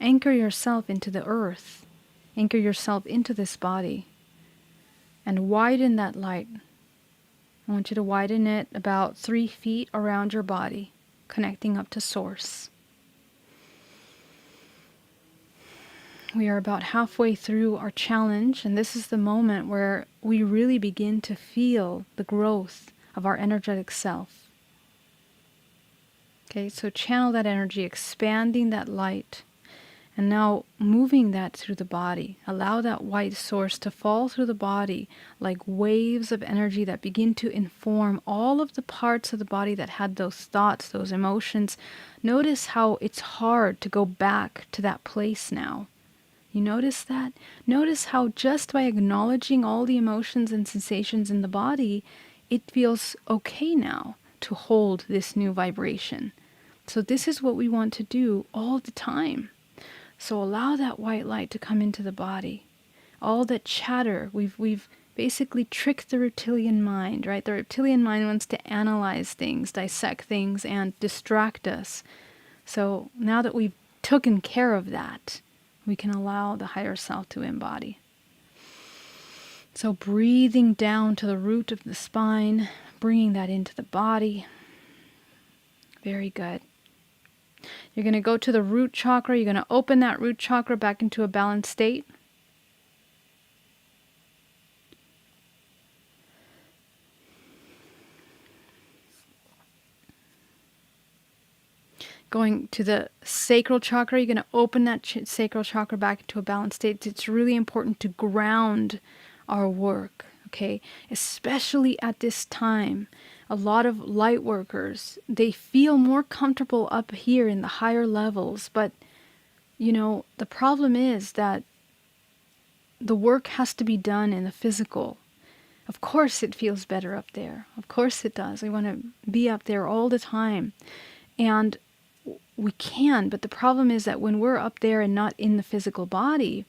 Anchor yourself into the earth. Anchor yourself into this body. And widen that light. I want you to widen it about 3 feet around your body, connecting up to source. We are about halfway through our challenge, and this is the moment where we really begin to feel the growth of our energetic self. Okay, so channel that energy, expanding that light, and now moving that through the body. Allow that white source to fall through the body like waves of energy that begin to inform all of the parts of the body that had those thoughts, those emotions. Notice how it's hard to go back to that place now. You notice that? Notice how just by acknowledging all the emotions and sensations in the body, it feels okay now to hold this new vibration. So this is what we want to do all the time. So allow that white light to come into the body. All that chatter, we've basically tricked the reptilian mind, right? The reptilian mind wants to analyze things, dissect things, and distract us. So now that we've taken care of that, we can allow the higher self to embody. So breathing down to the root of the spine, bringing that into the body. Very good. You're going to go to the root chakra. You're going to open that root chakra back into a balanced state. Going to the sacral chakra, you're going to open that sacral chakra back into a balanced state. It's really important to ground our work, okay? Especially at this time. A lot of light workers, they feel more comfortable up here in the higher levels, but you know, the problem is that the work has to be done in the physical. Of course it feels better up there. Of course it does. We want to be up there all the time. And we can, but the problem is that when we're up there and not in the physical body,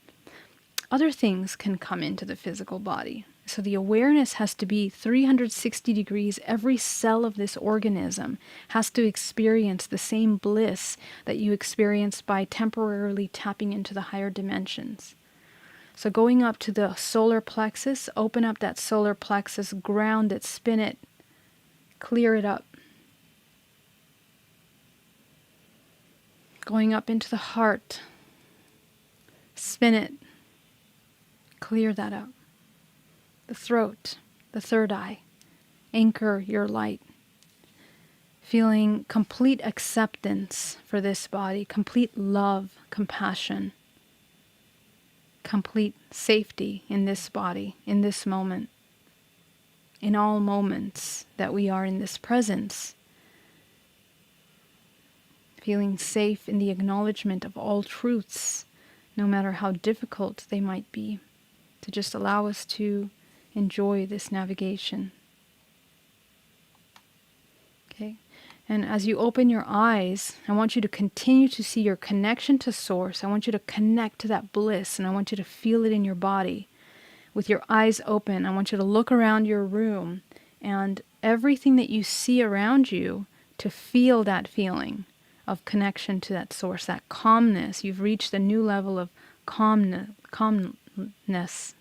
other things can come into the physical body. So the awareness has to be 360 degrees. Every cell of this organism has to experience the same bliss that you experience by temporarily tapping into the higher dimensions. So going up to the solar plexus, open up that solar plexus, ground it, spin it, clear it up. Going up into the heart, spin it, clear that up. The throat, the third eye, anchor your light. Feeling complete acceptance for this body, complete love, compassion, complete safety in this body, in this moment, in all moments that we are in this presence. Feeling safe in the acknowledgement of all truths, no matter how difficult they might be, to just allow us to enjoy this navigation. Okay? And as you open your eyes, I want you to continue to see your connection to Source. I want you to connect to that bliss, and I want you to feel it in your body. With your eyes open, I want you to look around your room, and everything that you see around you, to feel that feeling of connection to that Source, that calmness. You've reached a new level of calmness.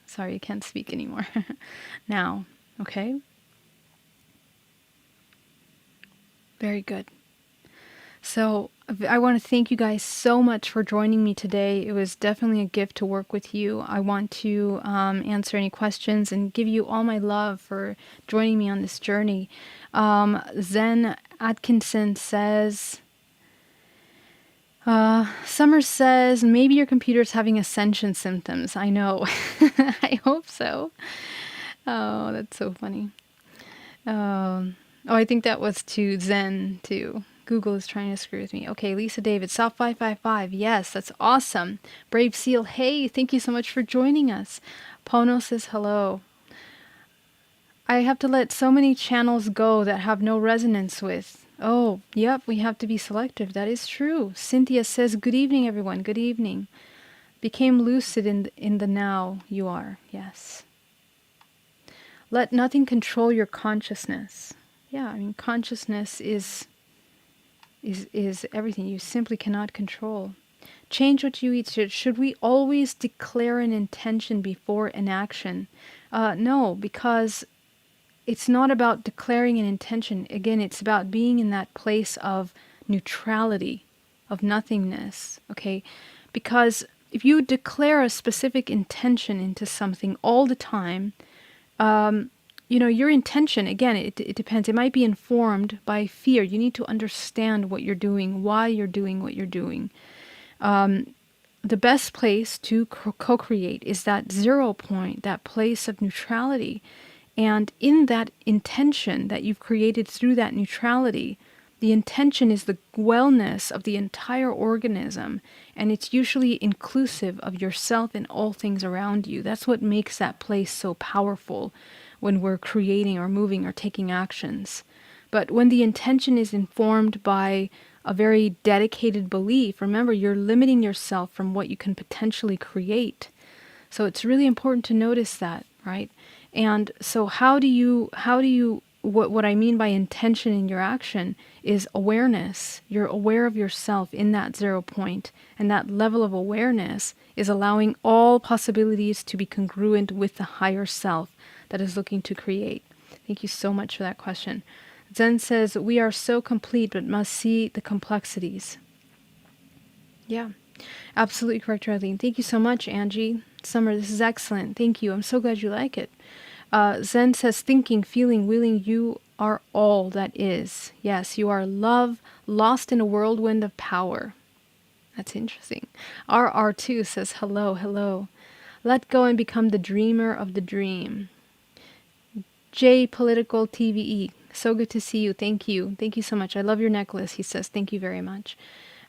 Sorry, I can't speak anymore. Now, okay? Very good. So I want to thank you guys so much for joining me today. It was definitely a gift to work with you. I want to answer any questions and give you all my love for joining me on this journey. Zen Atkinson says, Summer says, maybe your computer's having ascension symptoms. I know. I hope so. Oh, that's so funny. Oh, I think that was to Zen, too. Google is trying to screw with me. Okay, Lisa David, South 555. Yes, that's awesome. Brave Seal, hey, thank you so much for joining us. Pono says hello. I have to let so many channels go that have no resonance with. Oh, yep, we have to be selective. That is true. Cynthia says, good evening, everyone. Good evening. Became lucid in the now you are. Yes. Let nothing control your consciousness. Yeah, I mean, consciousness is everything. You simply cannot control. Change what you eat. Should we always declare an intention before an action? No, because it's not about declaring an intention. Again, it's about being in that place of neutrality, of nothingness, okay? Because if you declare a specific intention into something all the time, you know, your intention, again, it depends. It might be informed by fear. You need to understand what you're doing, why you're doing what you're doing. The best place to co-create is that 0 point, that place of neutrality. And in that intention that you've created through that neutrality, the intention is the wellness of the entire organism, and it's usually inclusive of yourself and all things around you. That's what makes that place so powerful when we're creating or moving or taking actions. But when the intention is informed by a very dedicated belief, remember, you're limiting yourself from what you can potentially create. So it's really important to notice that, right? And so what I mean by intention in your action is awareness. You're aware of yourself in that 0 point, and that level of awareness is allowing all possibilities to be congruent with the higher self that is looking to create. Thank you so much for that question. Zen says, we are so complete but must see the complexities. Yeah, absolutely correct, Arlene. Thank you so much, Angie. Summer, this is excellent. Thank you. I'm so glad you like it. Zen says, thinking, feeling, willing, you are all that is. Yes, you are love, lost in a whirlwind of power. That's interesting. RR2 says, hello, hello. Let go and become the dreamer of the dream. J Political TVE, so good to see you. Thank you. Thank you so much. I love your necklace, he says. Thank you very much.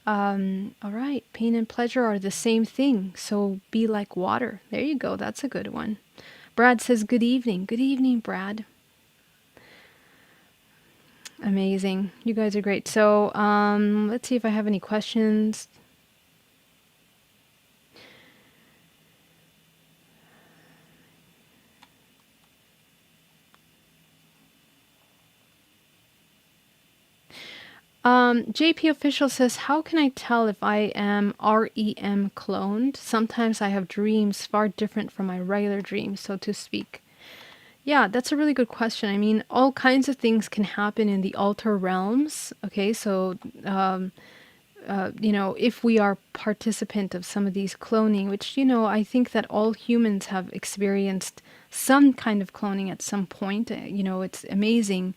All right. Pain and pleasure are the same thing. So be like water. There you go. That's a good one. Brad says, good evening. Good evening, Brad. Amazing. You guys are great. So let's see if I have any questions. JP Official says, how can I tell if I am REM cloned? Sometimes I have dreams far different from my regular dreams, so to speak. Yeah, that's a really good question. I mean, all kinds of things can happen in the alter realms. Okay, so, if we are participant of some of these cloning, which, I think that all humans have experienced some kind of cloning at some point. It's amazing.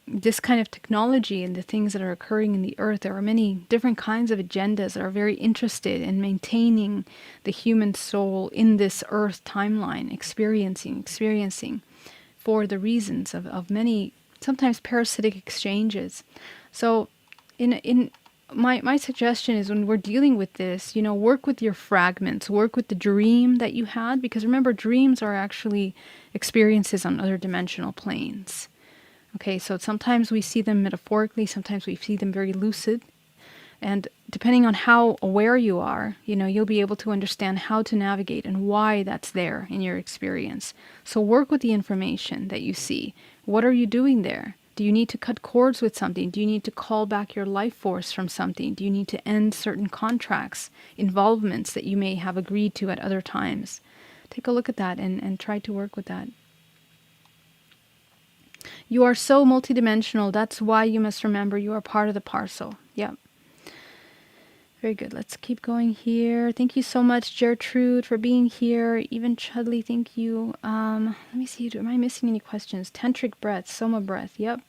This kind of technology and the things that are occurring in the earth, there are many different kinds of agendas that are very interested in maintaining the human soul in this earth timeline, experiencing for the reasons of many, sometimes parasitic exchanges. So in my suggestion is, when we're dealing with this, work with your fragments, work with the dream that you had, because remember, dreams are actually experiences on other dimensional planes. Okay, so sometimes we see them metaphorically, sometimes we see them very lucid. And depending on how aware you are, you'll be able to understand how to navigate and why that's there in your experience. So work with the information that you see. What are you doing there? Do you need to cut cords with something? Do you need to call back your life force from something? Do you need to end certain contracts, involvements that you may have agreed to at other times? Take a look at that and try to work with that. You are so multidimensional. That's why you must remember you are part of the parcel. Yep. Very good. Let's keep going here. Thank you so much, Gertrude, for being here. Even Chudley, thank you. Let me see. Am I missing any questions? Tantric breath, Soma breath. Yep.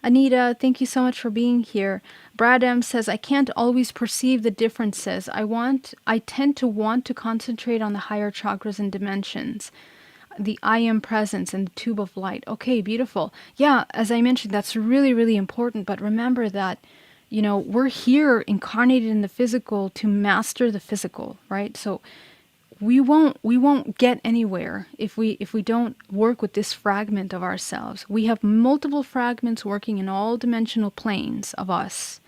Anita, thank you so much for being here. Brad M says, I can't always perceive the differences. I tend to want to concentrate on the higher chakras and dimensions. The I am presence and the tube of light. Okay, beautiful. Yeah, as I mentioned, that's really, really important. But remember that, we're here incarnated in the physical to master the physical, right? So we won't get anywhere if we don't work with this fragment of ourselves. We have multiple fragments working in all dimensional planes of us.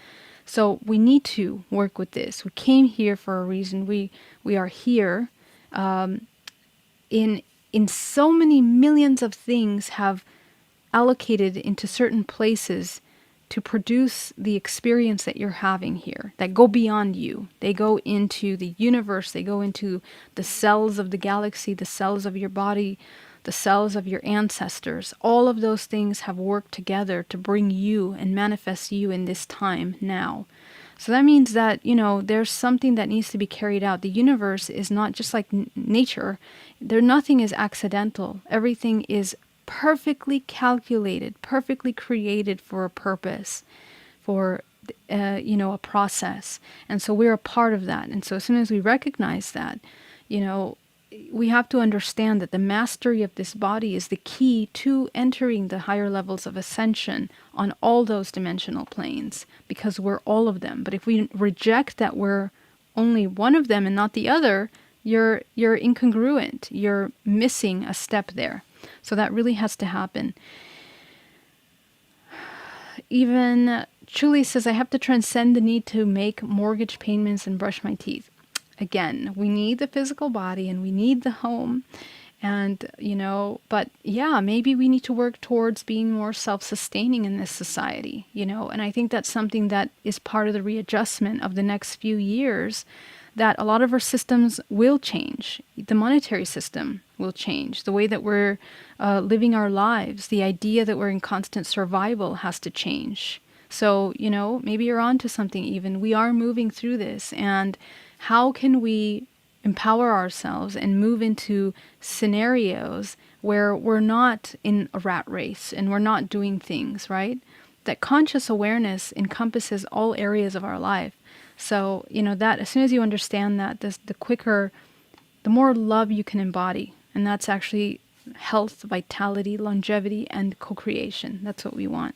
So we need to work with this. We came here for a reason. We are here in so many millions of things have allocated into certain places to produce the experience that you're having here, that go beyond you. They go into the universe, they go into the cells of the galaxy, the cells of your body, the cells of your ancestors. All of those things have worked together to bring you and manifest you in this time now. So that means that, there's something that needs to be carried out. The universe is not just like nature. Nothing is accidental. Everything is perfectly calculated, perfectly created for a purpose, for, a process. And so we're a part of that. And so as soon as we recognize that, we have to understand that the mastery of this body is the key to entering the higher levels of ascension on all those dimensional planes, because we're all of them. But if we reject that we're only one of them and not the other, you're incongruent. You're missing a step there. So that really has to happen. Even Julie says, I have to transcend the need to make mortgage payments and brush my teeth. Again, we need the physical body and we need the home. And, but yeah, maybe we need to work towards being more self-sustaining in this society, and I think that's something that is part of the readjustment of the next few years, that a lot of our systems will change. The monetary system will change. The way that we're living our lives, the idea that we're in constant survival has to change. So, maybe you're onto something even. We are moving through this, and how can we empower ourselves and move into scenarios where we're not in a rat race and we're not doing things, right? That conscious awareness encompasses all areas of our life. So, that as soon as you understand that, the quicker, the more love you can embody. And that's actually health, vitality, longevity, and co-creation. That's what we want.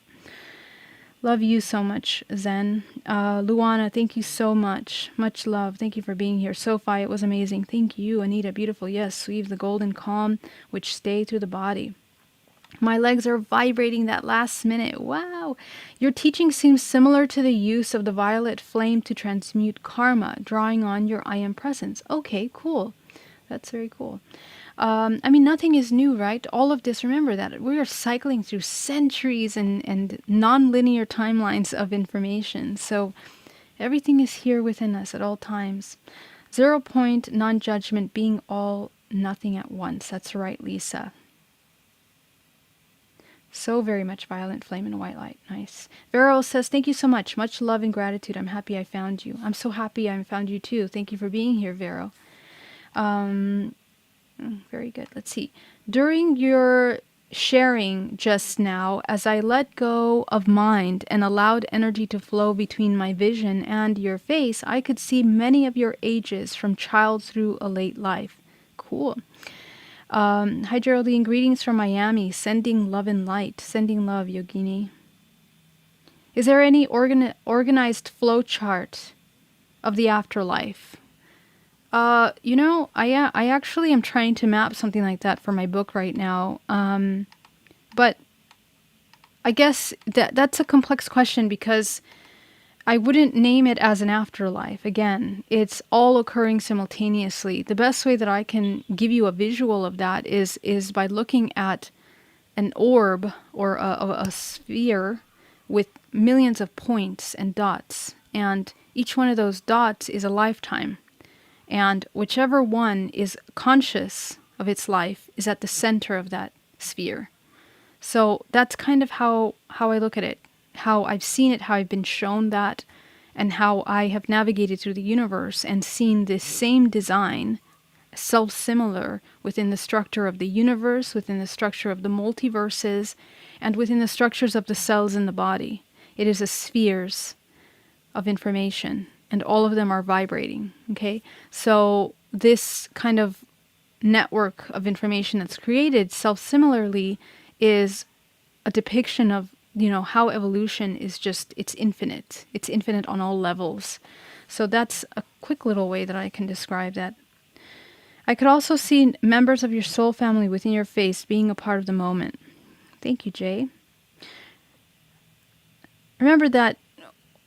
Love you so much, Zen. Luana, thank you so much. Much love. Thank you for being here. Sophie, it was amazing. Thank you, Anita. Beautiful. Yes, weave the golden calm, which stay through the body. My legs are vibrating that last minute. Wow. Your teaching seems similar to the use of the violet flame to transmute karma, drawing on your I am presence. Okay, cool. That's very cool. Nothing is new, right? All of this, remember that we are cycling through centuries and non-linear timelines of information. So everything is here within us at all times. 0 point, non-judgment, being all, nothing at once. That's right, Lisa. So very much violet flame and white light. Nice. Vero says, thank you so much. Much love and gratitude. I'm happy I found you. I'm so happy I found you too. Thank you for being here, Vero. Very good. Let's see. During your sharing just now, as I let go of mind and allowed energy to flow between my vision and your face, I could see many of your ages from child through a late life. Cool. Hi, Geraldine. Greetings from Miami. Sending love and light. Sending love, Yogini. Is there any organized flow chart of the afterlife? I actually am trying to map something like that for my book right now. But I guess that's a complex question because I wouldn't name it as an afterlife. Again, it's all occurring simultaneously. The best way that I can give you a visual of that is by looking at an orb or a sphere with millions of points and dots. And each one of those dots is a lifetime. And whichever one is conscious of its life is at the center of that sphere. So that's kind of how I look at it, how I've seen it, how I've been shown that, and how I have navigated through the universe and seen this same design, self-similar within the structure of the universe, within the structure of the multiverses, and within the structures of the cells in the body. It is a spheres of information. And all of them are vibrating, okay? So this kind of network of information that's created self-similarly is a depiction of, how evolution is just, it's infinite. It's infinite on all levels. So that's a quick little way that I can describe that. I could also see members of your soul family within your face being a part of the moment. Thank you, Jay. Remember that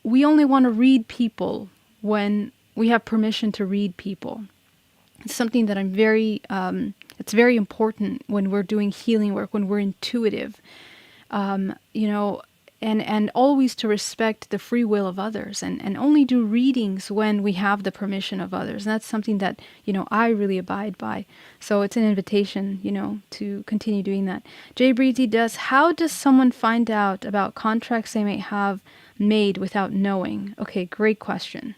we only want to read people when we have permission to read people. It's something that it's very important when we're doing healing work, when we're intuitive, and always to respect the free will of others and only do readings when we have the permission of others. And that's something that, I really abide by. So it's an invitation, to continue doing that. Jay Breezy how does someone find out about contracts they may have made without knowing? Okay, great question.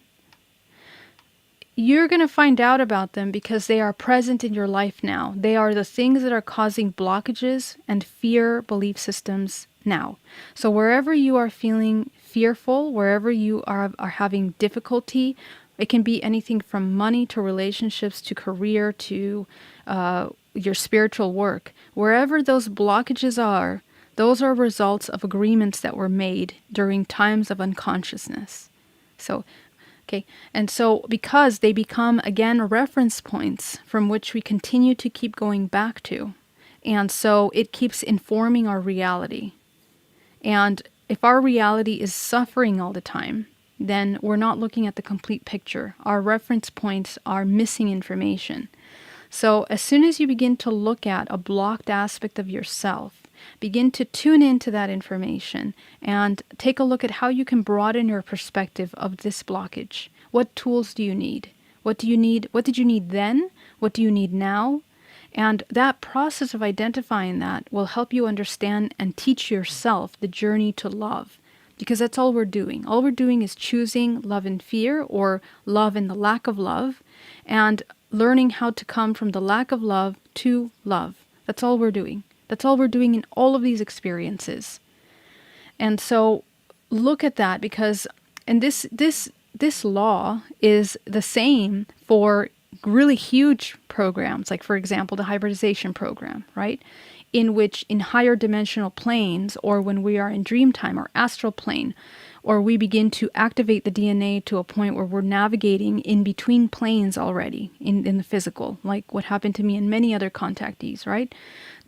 You're going to find out about them because they are present in your life now. They are the things that are causing blockages and fear belief systems now. So wherever you are feeling fearful, wherever you are having difficulty, it can be anything from money to relationships to career to your spiritual work. Wherever those blockages are, those are results of agreements that were made during times of unconsciousness. Okay, and so because they become, again, reference points from which we continue to keep going back to. And so it keeps informing our reality. And if our reality is suffering all the time, then we're not looking at the complete picture. Our reference points are missing information. So as soon as you begin to look at a blocked aspect of yourself, begin to tune into that information and take a look at how you can broaden your perspective of this blockage. What tools do you need? What do you need? What did you need then? What do you need now? And that process of identifying that will help you understand and teach yourself the journey to love. Because that's all we're doing. All we're doing is choosing love and fear, or love and the lack of love, and learning how to come from the lack of love to love. That's all we're doing. That's all we're doing in all of these experiences. And so look at that, because, and this law is the same for really huge programs, like for example, the hybridization program, right? In which in higher dimensional planes, or when we are in dream time or astral plane, or we begin to activate the DNA to a point where we're navigating in between planes already in the physical, like what happened to me and many other contactees, right?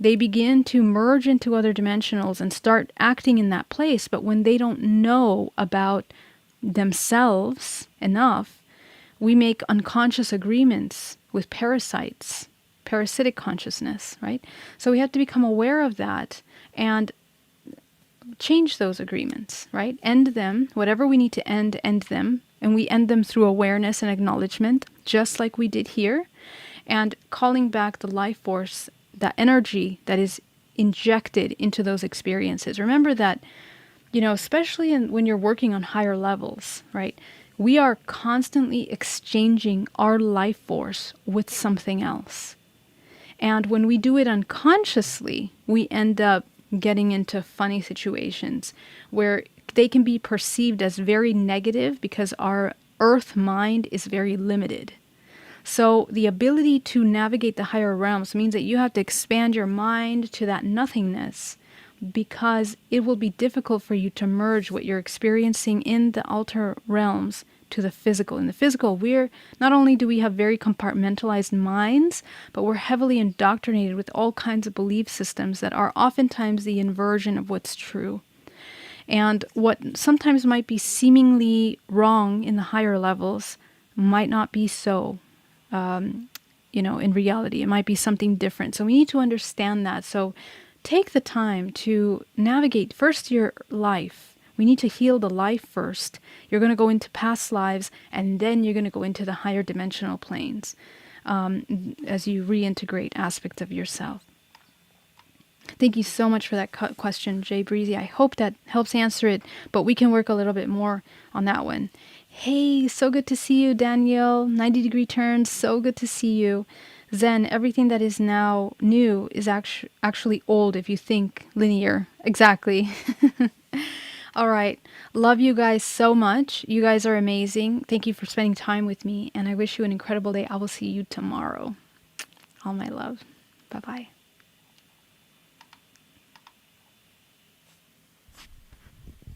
They begin to merge into other dimensionals and start acting in that place. But when they don't know about themselves enough, we make unconscious agreements with parasites, parasitic consciousness, right? So we have to become aware of that and change those agreements, right? End them, whatever we need to end them. And we end them through awareness and acknowledgement, just like we did here. And calling back the life force, that energy that is injected into those experiences. Remember that, especially when you're working on higher levels, right? We are constantly exchanging our life force with something else. And when we do it unconsciously, we end up getting into funny situations where they can be perceived as very negative because our earth mind is very limited. So the ability to navigate the higher realms means that you have to expand your mind to that nothingness, because it will be difficult for you to merge what you're experiencing in the outer realms to the physical. In the physical, we're not only do we have very compartmentalized minds, but we're heavily indoctrinated with all kinds of belief systems that are oftentimes the inversion of what's true. And what sometimes might be seemingly wrong in the higher levels might not be so. In reality, it might be something different. So we need to understand that. So take the time to navigate first your life. We need to heal the life first. You're going to go into past lives, and then you're going to go into the higher dimensional planes as you reintegrate aspects of yourself. Thank you so much for that question, Jay Breezy. I hope that helps answer it, but we can work a little bit more on that one. Hey, so good to see you, Danielle. 90-degree turns, so good to see you. Zen, everything that is now new is actually old if you think linear. Exactly. All right. Love you guys so much. You guys are amazing. Thank you for spending time with me, and I wish you an incredible day. I will see you tomorrow. All my love. Bye-bye.